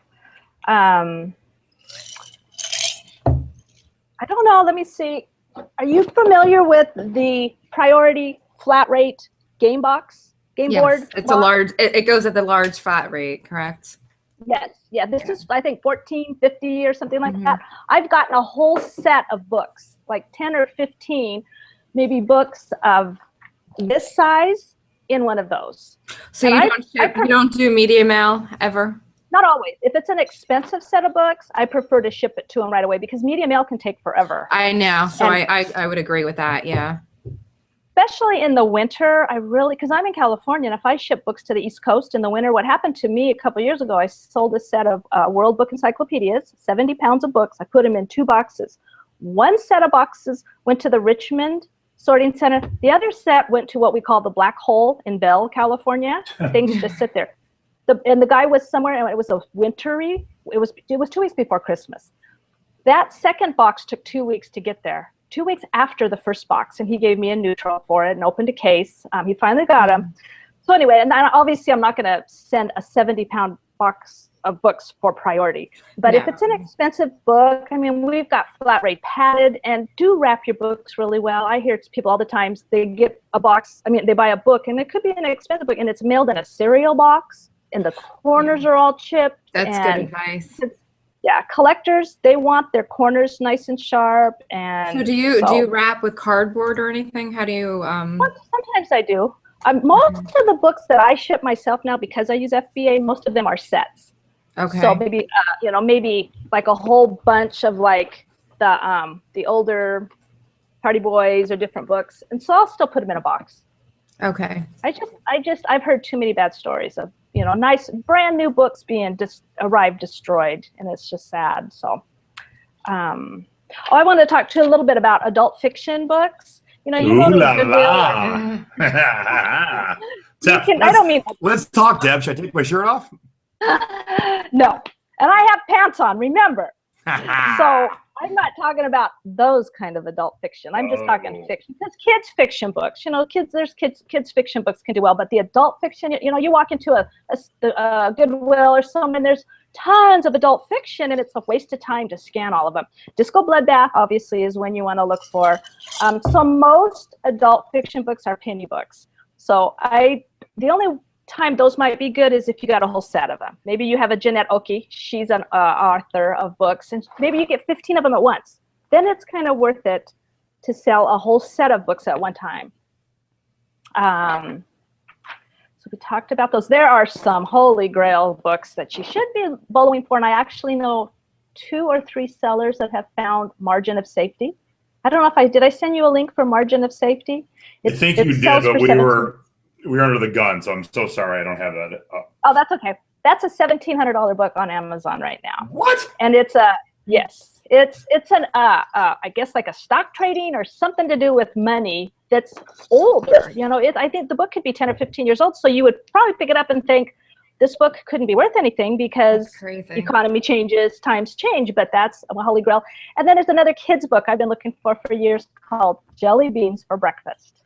I don't know. Let me see. Are you familiar with the priority flat rate game box, game board. It's box. a large, it goes at the large flat rate, correct? Yes. Yeah. This is, I think, $14.50 or something like that. I've gotten a whole set of books, like 10 or 15, maybe books of this size in one of those. So you don't do media mail ever? Not always. If it's an expensive set of books, I prefer to ship it to them right away because media mail can take forever. I know. So I would agree with that. Yeah. Especially in the winter, because I'm in California, and if I ship books to the East Coast in the winter, what happened to me a couple years ago, I sold a set of World Book Encyclopedias, 70 pounds of books. I put them in 2 boxes. One set of boxes went to the Richmond sorting center. The other set went to what we call the black hole in Bell, California. Things just sit there. And the guy was somewhere, and it was a wintry. It was 2 weeks before Christmas. That second box took 2 weeks to get there. 2 weeks after the first box, and he gave me a neutral for it and opened a case. He finally got them. So anyway, and obviously I'm not going to send a 70-pound box of books for priority. But if it's an expensive book, I mean, we've got flat rate padded, and do wrap your books really well. I hear people all the time, they get a box, they buy a book, and it could be an expensive book, and it's mailed in a cereal box, and the corners are all chipped. That's good advice. Yeah, collectors, they want their corners nice and sharp. And so do you wrap with cardboard or anything? How do you? Sometimes I do. Most of the books that I ship myself now, because I use FBA, most of them are sets. Okay. So maybe maybe like a whole bunch of like the older Party Boys or different books, and so I'll still put them in a box. Okay. I've heard too many bad stories of nice brand new books being arrived destroyed, and it's just sad. So, I want to talk to you a little bit about adult fiction books. You go to the Goodwill. Let's talk, Deb. Should I take my shirt off? No, and I have pants on. Remember. So I'm not talking about those kind of adult fiction. I'm just talking fiction. Because kids fiction books, kids fiction books can do well, but the adult fiction, you walk into a Goodwill or something, and there's tons of adult fiction, and it's a waste of time to scan all of them. Disco Bloodbath, obviously, is when you want to look for. So most adult fiction books are penny books. So the only time those might be good is if you got a whole set of them. Maybe you have a Jeanette Oki, she's an author of books, and maybe you get 15 of them at once. Then it's kind of worth it to sell a whole set of books at one time. So we talked about those. There are some holy grail books that you should be bowling for, and I actually know 2 or 3 sellers that have found Margin of Safety. I don't know if did I send you a link for Margin of Safety? I think you did, but we were under the gun, so I'm so sorry I don't have that. Oh, that's okay. That's a $1,700 book on Amazon right now. What? And it's an I guess like a stock trading or something to do with money that's older. I think the book could be 10 or 15 years old, so you would probably pick it up and think this book couldn't be worth anything because the economy changes, times change, but that's a holy grail. And then there's another kid's book I've been looking for years called Jelly Beans for Breakfast.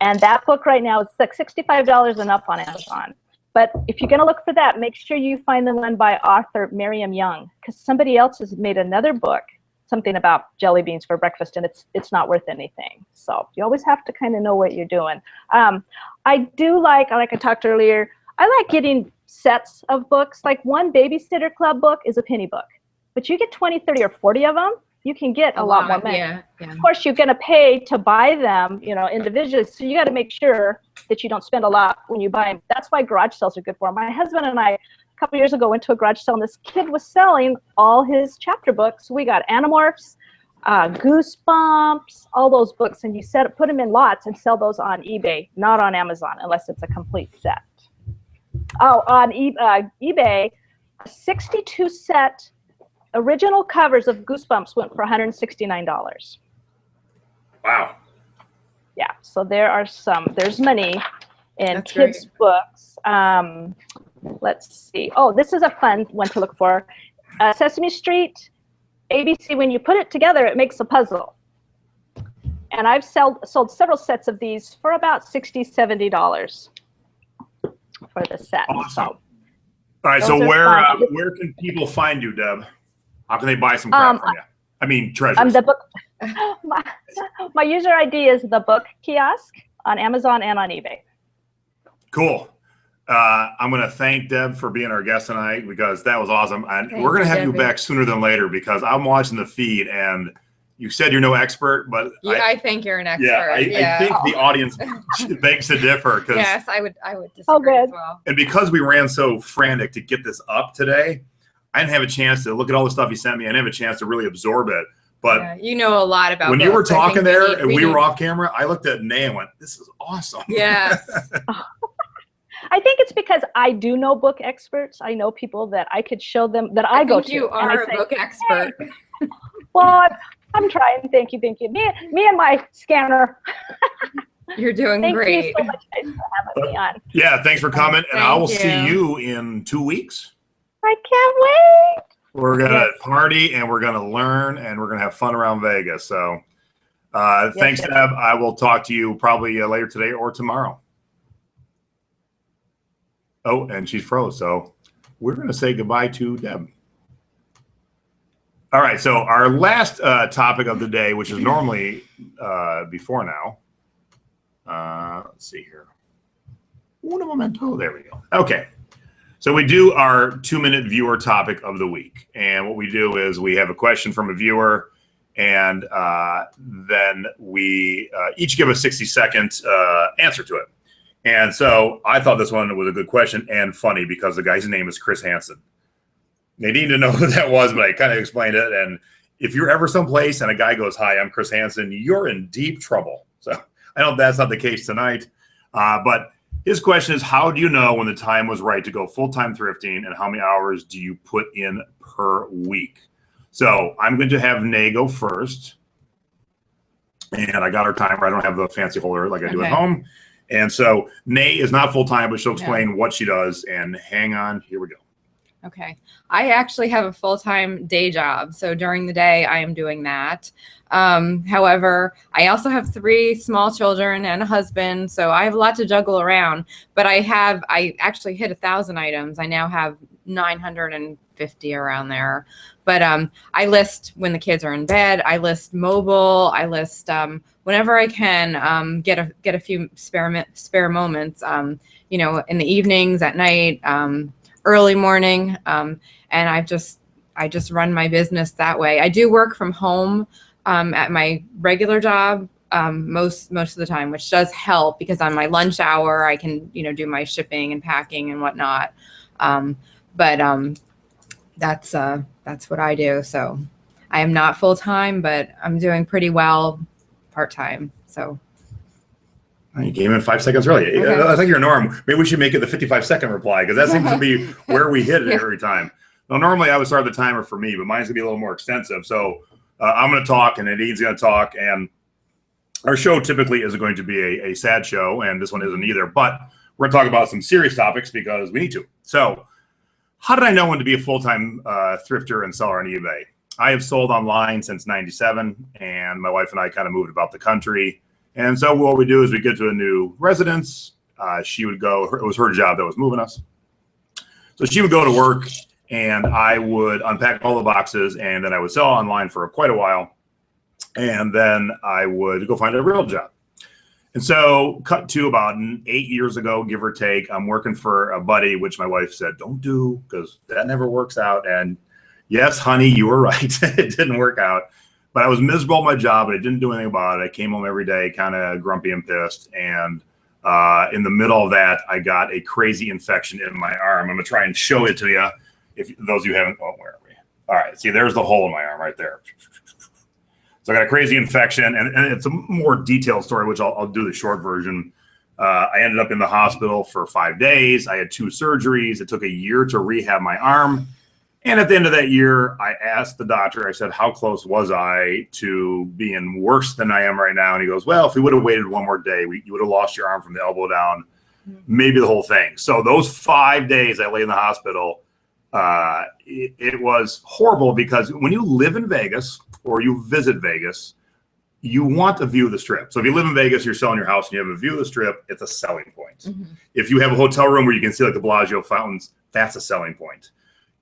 And that book right now is like $65 and up on Amazon. But if you're going to look for that, make sure you find the one by author Miriam Young, because somebody else has made another book, something about jelly beans for breakfast, and it's not worth anything. So you always have to kind of know what you're doing. I do like I talked earlier, I like getting sets of books. Like one Babysitter Club book is a penny book, but you get 20, 30, or 40 of them, you can get a lot more money. Yeah. Of course, you're going to pay to buy them, individually. So you got to make sure that you don't spend a lot when you buy them. That's why garage sales are good for them. My husband and I, a couple years ago, went to a garage sale, and this kid was selling all his chapter books. We got Animorphs, Goosebumps, all those books, and you put them in lots and sell those on eBay, not on Amazon, unless it's a complete set. Oh, on eBay, a 62 set original covers of Goosebumps went for $169. Wow. Yeah, so there's money in That's kids' great. books. Let's see. Oh, this is a fun one to look for. Sesame Street, ABC, when you put it together, it makes a puzzle. And I've sold several sets of these for about $60, $70 for the set. Awesome. So, all right, so where can people find you, Deb? How can they buy some crap from you? I mean, treasures. The book. My user ID is the book kiosk on Amazon and on eBay. Cool. I'm going to thank Deb for being our guest tonight because that was awesome. And we're going to have you back sooner than later because I'm watching the feed and you said you're no expert, but I think you're an expert. I think the audience begs to differ. Yes, I would disagree as well. And because we ran so frantic to get this up today, I didn't have a chance to look at all the stuff you sent me. I didn't have a chance to really absorb it. But you know a lot about when you were talking there and we were off camera, I looked at Nay and went, "This is awesome." Yes. I think it's because I do know book experts. I know people that I could show them that I go to. You are a book expert. Hey. Well, I'm trying. Thank you. Me and my scanner. You're doing great. Thank you so much guys for having me on. Yeah, thanks for coming, and I will see you in 2 weeks. I can't wait. We're gonna party and we're gonna learn and we're gonna have fun around Vegas. So, thanks, Deb. I will talk to you probably later today or tomorrow. Oh, and she's froze. So we're going to say goodbye to Deb. All right. So our last topic of the day, which is normally before now. Let's see here. Uno momento. There we go. Okay. So we do our 2-minute viewer topic of the week. And what we do is we have a question from a viewer and then we each give a 60-second answer to it. And so I thought this one was a good question and funny because the guy's name is Chris Hansen. They need to know who that was, but I kind of explained it. And if you're ever someplace and a guy goes, "Hi, I'm Chris Hansen," you're in deep trouble. So I know that's not the case tonight. But his question is, how do you know when the time was right to go full-time thrifting and how many hours do you put in per week? So I'm going to have Nay go first. And I got her timer. I don't have the fancy holder like I do at home. And so Nay is not full-time, but she'll explain what she does. And hang on, here we go. Okay. I actually have a full-time day job. So during the day, I am doing that. However, I also have 3 small children and a husband. So I have a lot to juggle around. But I actually hit 1,000 items. I now have 950 around there. But I list when the kids are in bed. I list mobile. I list whenever I can get a few spare moments. In the evenings, at night, early morning, and I just run my business that way. I do work from home at my regular job most of the time, which does help because on my lunch hour I can do my shipping and packing and whatnot. That's what I do. So I am not full time, but I'm doing pretty well part time. So. You came in 5 seconds early. Okay. I think you're norm. Maybe we should make it the 55-second reply because that seems to be where we hit it every time. Now, normally I would start the timer for me, but mine's gonna be a little more extensive. So I'm gonna talk and Nadine's gonna talk. And our show typically is going to be a sad show, and this one isn't either. But we're gonna talk about some serious topics because we need to. So how did I know when to be a full-time thrifter and seller on eBay? I have sold online since '97, and my wife and I kind of moved about the country. And so what we do is we get to a new residence. She would go, it was her job that was moving us. So she would go to work and I would unpack all the boxes and then I would sell online for quite a while. And then I would go find a real job. And so cut to about 8 years ago, give or take, I'm working for a buddy, which my wife said, don't do, because that never works out. And yes, honey, you were right. It didn't work out. But I was miserable at my job, and I didn't do anything about it. I came home every day kind of grumpy and pissed. And in the middle of that, I got a crazy infection in my arm. I'm going to try and show it to you. If those of you haven't, oh, where are we? All right, see, there's the hole in my arm right there. So I got a crazy infection, and it's a more detailed story, which I'll do the short version. I ended up in the hospital for 5 days. I had 2 surgeries. It took a year to rehab my arm. And at the end of that year, I asked the doctor, I said, how close was I to being worse than I am right now? And he goes, well, if we would have waited 1 more day, you would have lost your arm from the elbow down, maybe the whole thing. So those 5 days I lay in the hospital, it was horrible because when you live in Vegas or you visit Vegas, you want a view of the Strip. So if you live in Vegas, you're selling your house and you have a view of the Strip, it's a selling point. Mm-hmm. If you have a hotel room where you can see like the Bellagio fountains, that's a selling point.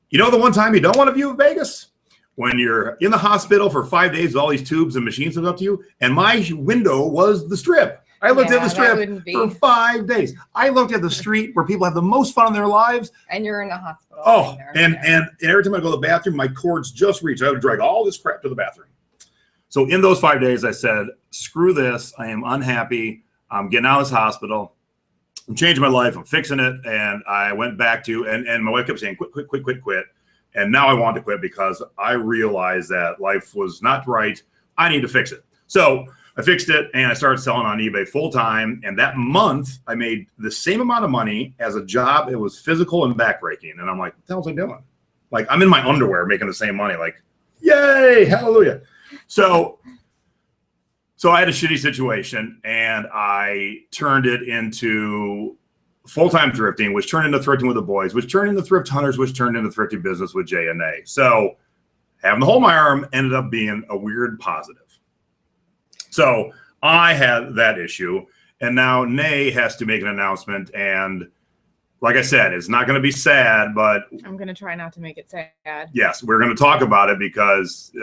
You know the one time you don't want a view of Vegas? When you're in the hospital for 5 days with all these tubes and machines hooked up to you, and my window was the Strip. I looked at the that strip wouldn't be. for 5 days. I looked at the street where people have the most fun in their lives. And you're in the hospital. Oh, there, and every time I go to the bathroom, my cords just reach. I have to drag all this crap to the bathroom. So in those 5 days, I said, screw this. I am unhappy. I'm getting out of this hospital. I'm changing my life. I'm fixing it. And I went back to, and my wife kept saying, quit. And now I want to quit because I realized that life was not right. I need to fix it. So I fixed it and I started selling on eBay full time. And that month I made the same amount of money as a job. It was physical and backbreaking. And I'm like, what the hell was I doing? Like, I'm in my underwear making the same money. Like, yay, hallelujah. So I had a shitty situation and I turned it into full-time thrifting, which turned into thrifting with the boys, which turned into thrift hunters, which turned into thrifty business with J&A. So having the hole in my arm ended up being a weird positive. So I had that issue, and now Nay has to make an announcement. And like I said, it's not going to be sad, but I'm going to try not to make it sad. Yes, we're going to talk about it because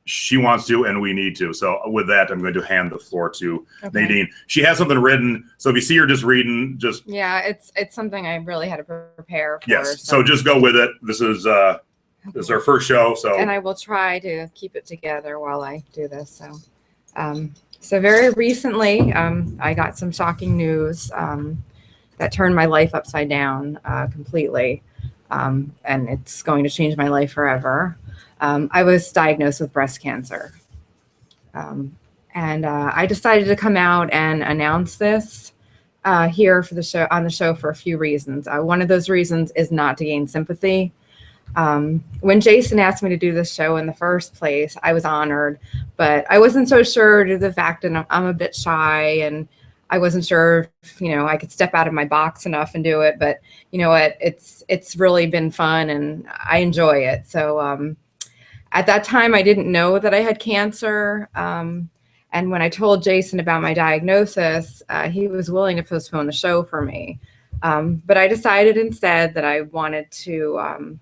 she wants to, and we need to. So with that, I'm going to hand the floor to Nadine. She has something written. So if you see her just reading, just. Yeah, it's something I really had to prepare for. Yes. So just go with it. This is our first show. So. And I will try to keep it together while I do this. So very recently, I got some shocking news that turned my life upside down completely, and it's going to change my life forever. I was diagnosed with breast cancer, and I decided to come out and announce this here for the show on the show for a few reasons. One of those reasons is not to gain sympathy. When Jason asked me to do this show in the first place, I was honored, but I wasn't so sure due to the fact that I'm a bit shy, and I wasn't sure if, I could step out of my box enough and do it. But you know what? It's really been fun and I enjoy it. So at that time, I didn't know that I had cancer. And when I told Jason about my diagnosis, he was willing to postpone the show for me. But I decided instead that I wanted to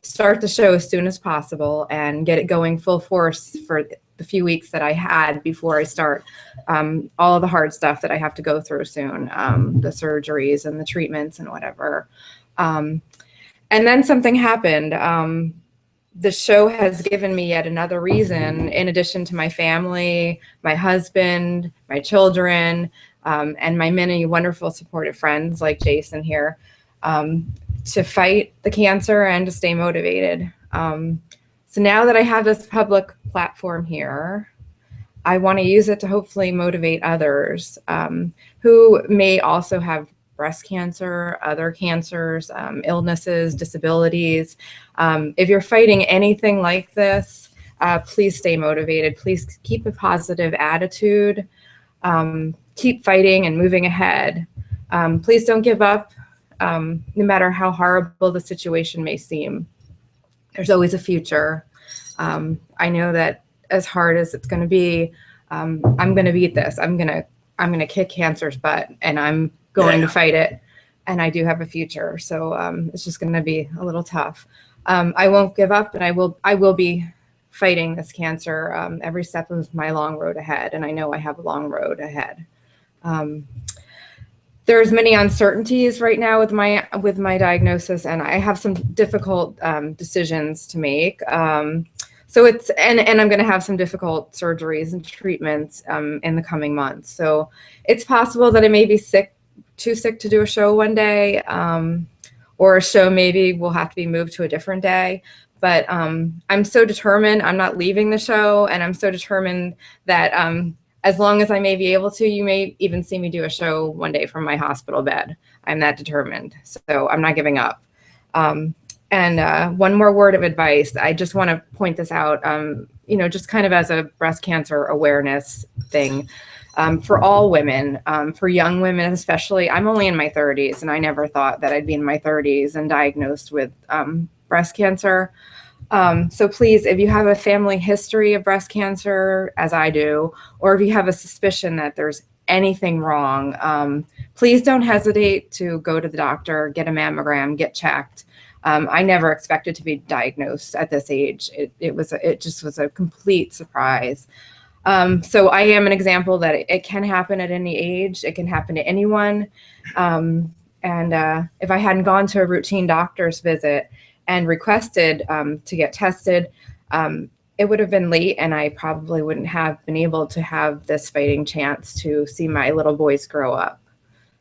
start the show as soon as possible and get it going full force for the few weeks that I had before I start all of the hard stuff that I have to go through soon, the surgeries and the treatments and whatever. And then something happened. The show has given me yet another reason, in addition to my family, my husband, my children, and my many wonderful supportive friends like Jason here, to fight the cancer and to stay motivated. So now that I have this public platform here, I want to use it to hopefully motivate others who may also have breast cancer, other cancers, illnesses, disabilities. If you're fighting anything like this, please stay motivated. Please keep a positive attitude. Keep fighting and moving ahead. Please don't give up, no matter how horrible the situation may seem. There's always a future. I know that as hard as it's going to be, I'm going to beat this. I'm going to kick cancer's butt, and I'm going to fight it. And I do have a future. So it's just going to be a little tough. I won't give up, and I will be fighting this cancer every step of my long road ahead. And I know I have a long road ahead. There's many uncertainties right now with my diagnosis, and I have some difficult decisions to make. So it's and I'm going to have some difficult surgeries and treatments in the coming months. So it's possible that I may be too sick to do a show one day, or a show maybe will have to be moved to a different day. But I'm so determined. I'm not leaving the show, and I'm so determined that as long as I may be able to, you may even see me do a show one day from my hospital bed. I'm that determined. So I'm not giving up. And one more word of advice. I just want to point this out, just kind of as a breast cancer awareness thing for all women, for young women especially. I'm only in my 30s, and I never thought that I'd be in my 30s and diagnosed with breast cancer. So please, if you have a family history of breast cancer, as I do, or if you have a suspicion that there's anything wrong, please don't hesitate to go to the doctor, get a mammogram, get checked. I never expected to be diagnosed at this age. It just was a complete surprise. So I am an example that it can happen at any age. It can happen to anyone. And if I hadn't gone to a routine doctor's visit and requested to get tested, it would have been late, and I probably wouldn't have been able to have this fighting chance to see my little boys grow up.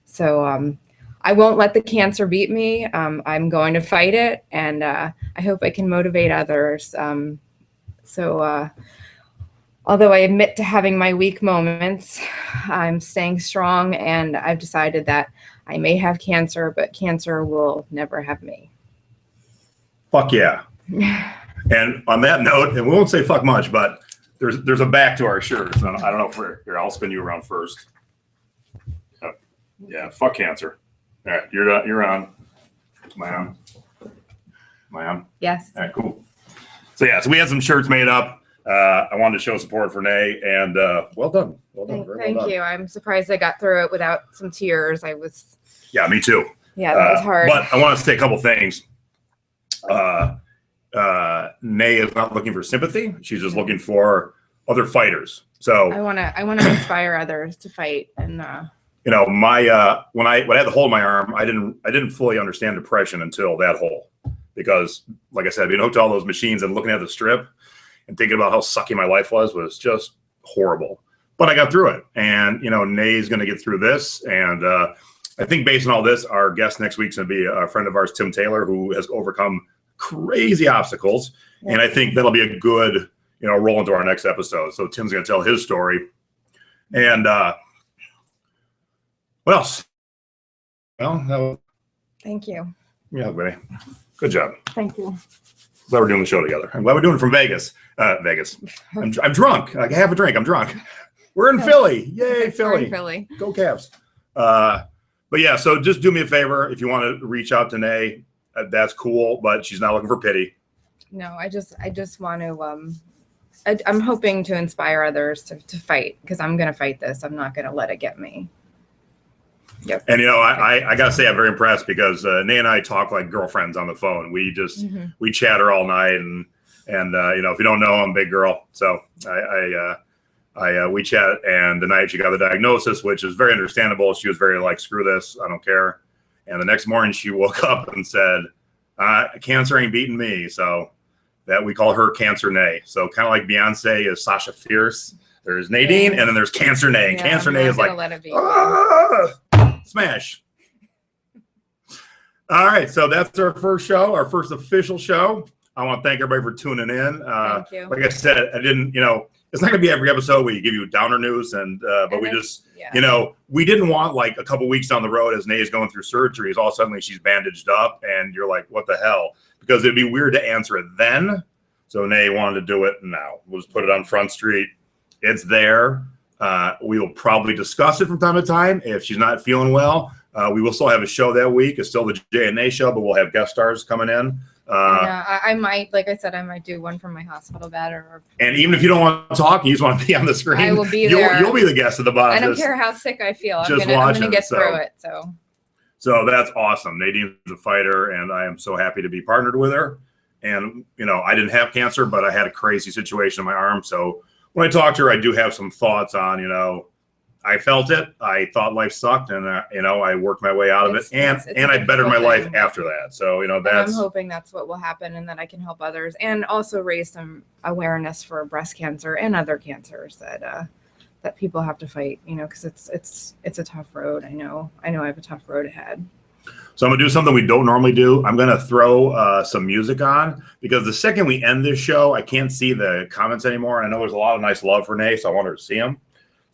So I won't let the cancer beat me. I'm going to fight it, and I hope I can motivate others. Although I admit to having my weak moments, I'm staying strong, and I've decided that I may have cancer, but cancer will never have me. Fuck yeah. And on that note, and we won't say fuck much, but there's a back to our shirts. I don't know if here, I'll spin you around first. Yeah, fuck cancer. All right, you're on. Am I on? Yes. All right, cool. So we had some shirts made up. I wanted to show support for Nay, and well done. Thank you. I'm surprised I got through it without some tears. Yeah, me too. Yeah, that was hard. But I want to say a couple things. Nay is not looking for sympathy. She's just looking for other fighters. So I want to inspire others to fight. And my when I had the hole in my arm, I didn't fully understand depression until that hole, because like I said, being hooked to all those machines and looking at the strip and thinking about how sucky my life was just horrible. But I got through it, and Nay's going to get through this, and I think based on all this, our guest next week's going to be a friend of ours, Tim Taylor, who has overcome crazy obstacles. Yeah. And I think that'll be a good, roll into our next episode. So Tim's going to tell his story. And what else? Well, thank you. Yeah, buddy. Good job. Thank you. Glad we're doing the show together. I'm glad we're doing it from Vegas. I'm drunk. I have a drink. I'm drunk. We're in Philly. Yay, Philly. Philly. Go Cavs. But yeah, so just do me a favor. If you want to reach out to Nay, that's cool, but she's not looking for pity. No, I just want to, I'm hoping to inspire others to fight, because I'm going to fight this. I'm not going to let it get me. Yep. And I gotta say, I'm very impressed, because Nay and I talk like girlfriends on the phone. We just we chatter all night, and if you don't know, I'm a big girl, so we chat. And the night she got the diagnosis, which is very understandable, she was very like, screw this, I don't care. And the next morning she woke up and said, cancer ain't beating me. So that we call her Cancer Nay. So kind of like Beyonce is Sasha Fierce. There's Nadine, and then there's Cancer Nay. Yeah, Cancer Nay is like, smash. All right, so that's our first show, our first official show. I want to thank everybody for tuning in. Thank you. Like I said, I didn't, it's not going to be every episode where you give you downer news, but we just, we didn't want like a couple weeks down the road as Nay is going through surgeries, all suddenly she's bandaged up, and you're like, what the hell? Because it'd be weird to answer it then. So Nay wanted to do it now. We'll just put it on Front Street. It's there. We will probably discuss it from time to time. If she's not feeling well, we will still have a show that week. It's still the J&A show, but we'll have guest stars coming in. I might, like I said, I might do one from my hospital bed. And even if you don't want to talk, you just want to be on the screen, I will be there. You'll be the guest at the bottom. I don't care how sick I feel. I'm going to get through it. So that's awesome. Nadine's a fighter, and I am so happy to be partnered with her. And, I didn't have cancer, but I had a crazy situation in my arm. So when I talked to her, I do have some thoughts on, I felt it. I thought life sucked, and I worked my way out of it, and I bettered my life after that. So that's. I'm hoping that's what will happen, and that I can help others, and also raise some awareness for breast cancer and other cancers that people have to fight. Because it's a tough road. I know I have a tough road ahead. So I'm gonna do something we don't normally do. I'm gonna throw some music on, because the second we end this show, I can't see the comments anymore. And I know there's a lot of nice love for Nay, so I want her to see them.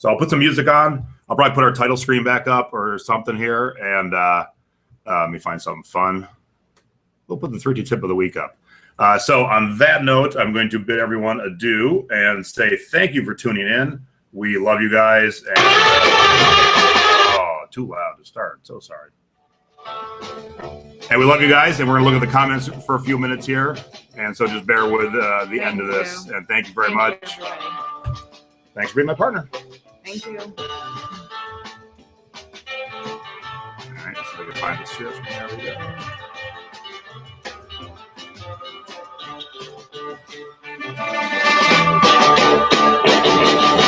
So I'll put some music on. I'll probably put our title screen back up or something here, and let me find something fun. We'll put the Thrifty tip of the week up. So on that note, I'm going to bid everyone adieu and say thank you for tuning in. We love you guys. And too loud to start. So sorry. And we love you guys, and we're going to look at the comments for a few minutes here. And so just bear with the end of this. And thank you very much. Thanks for being my partner. Thank you. All right, so we can find the shift. There we go.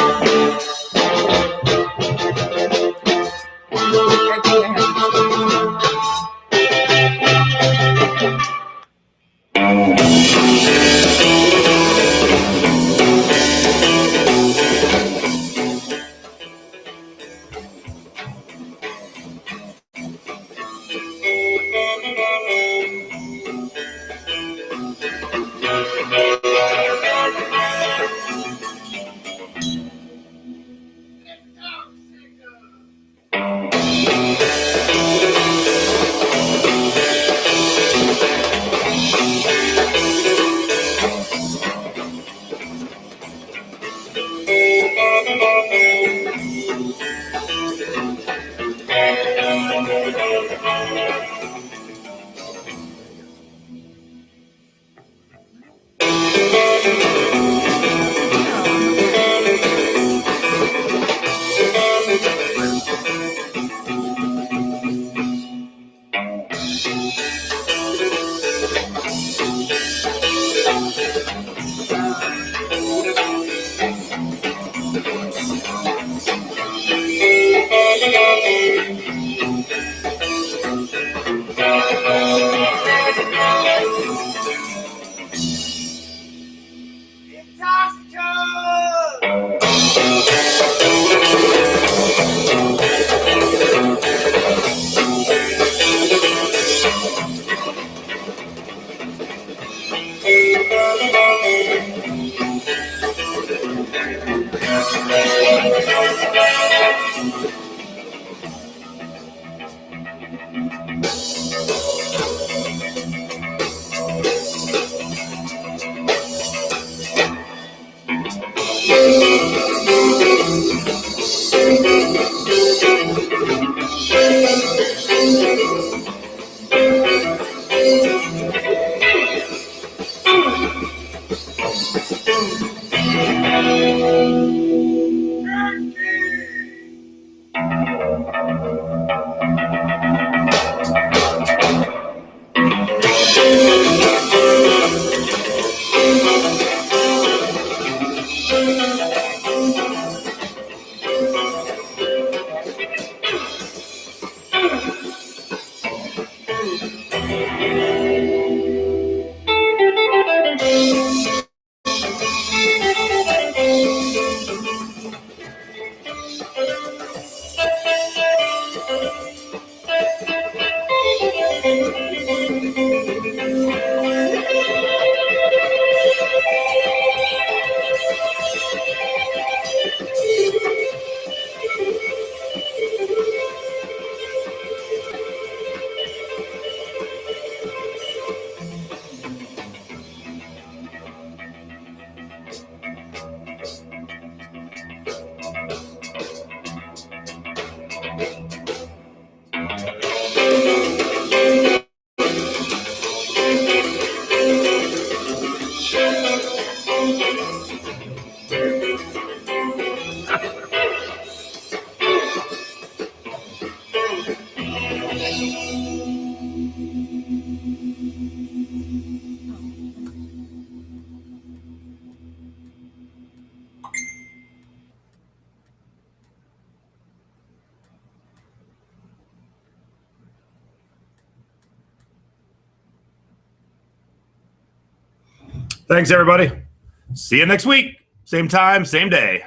Thanks, everybody. See you next week. Same time, same day.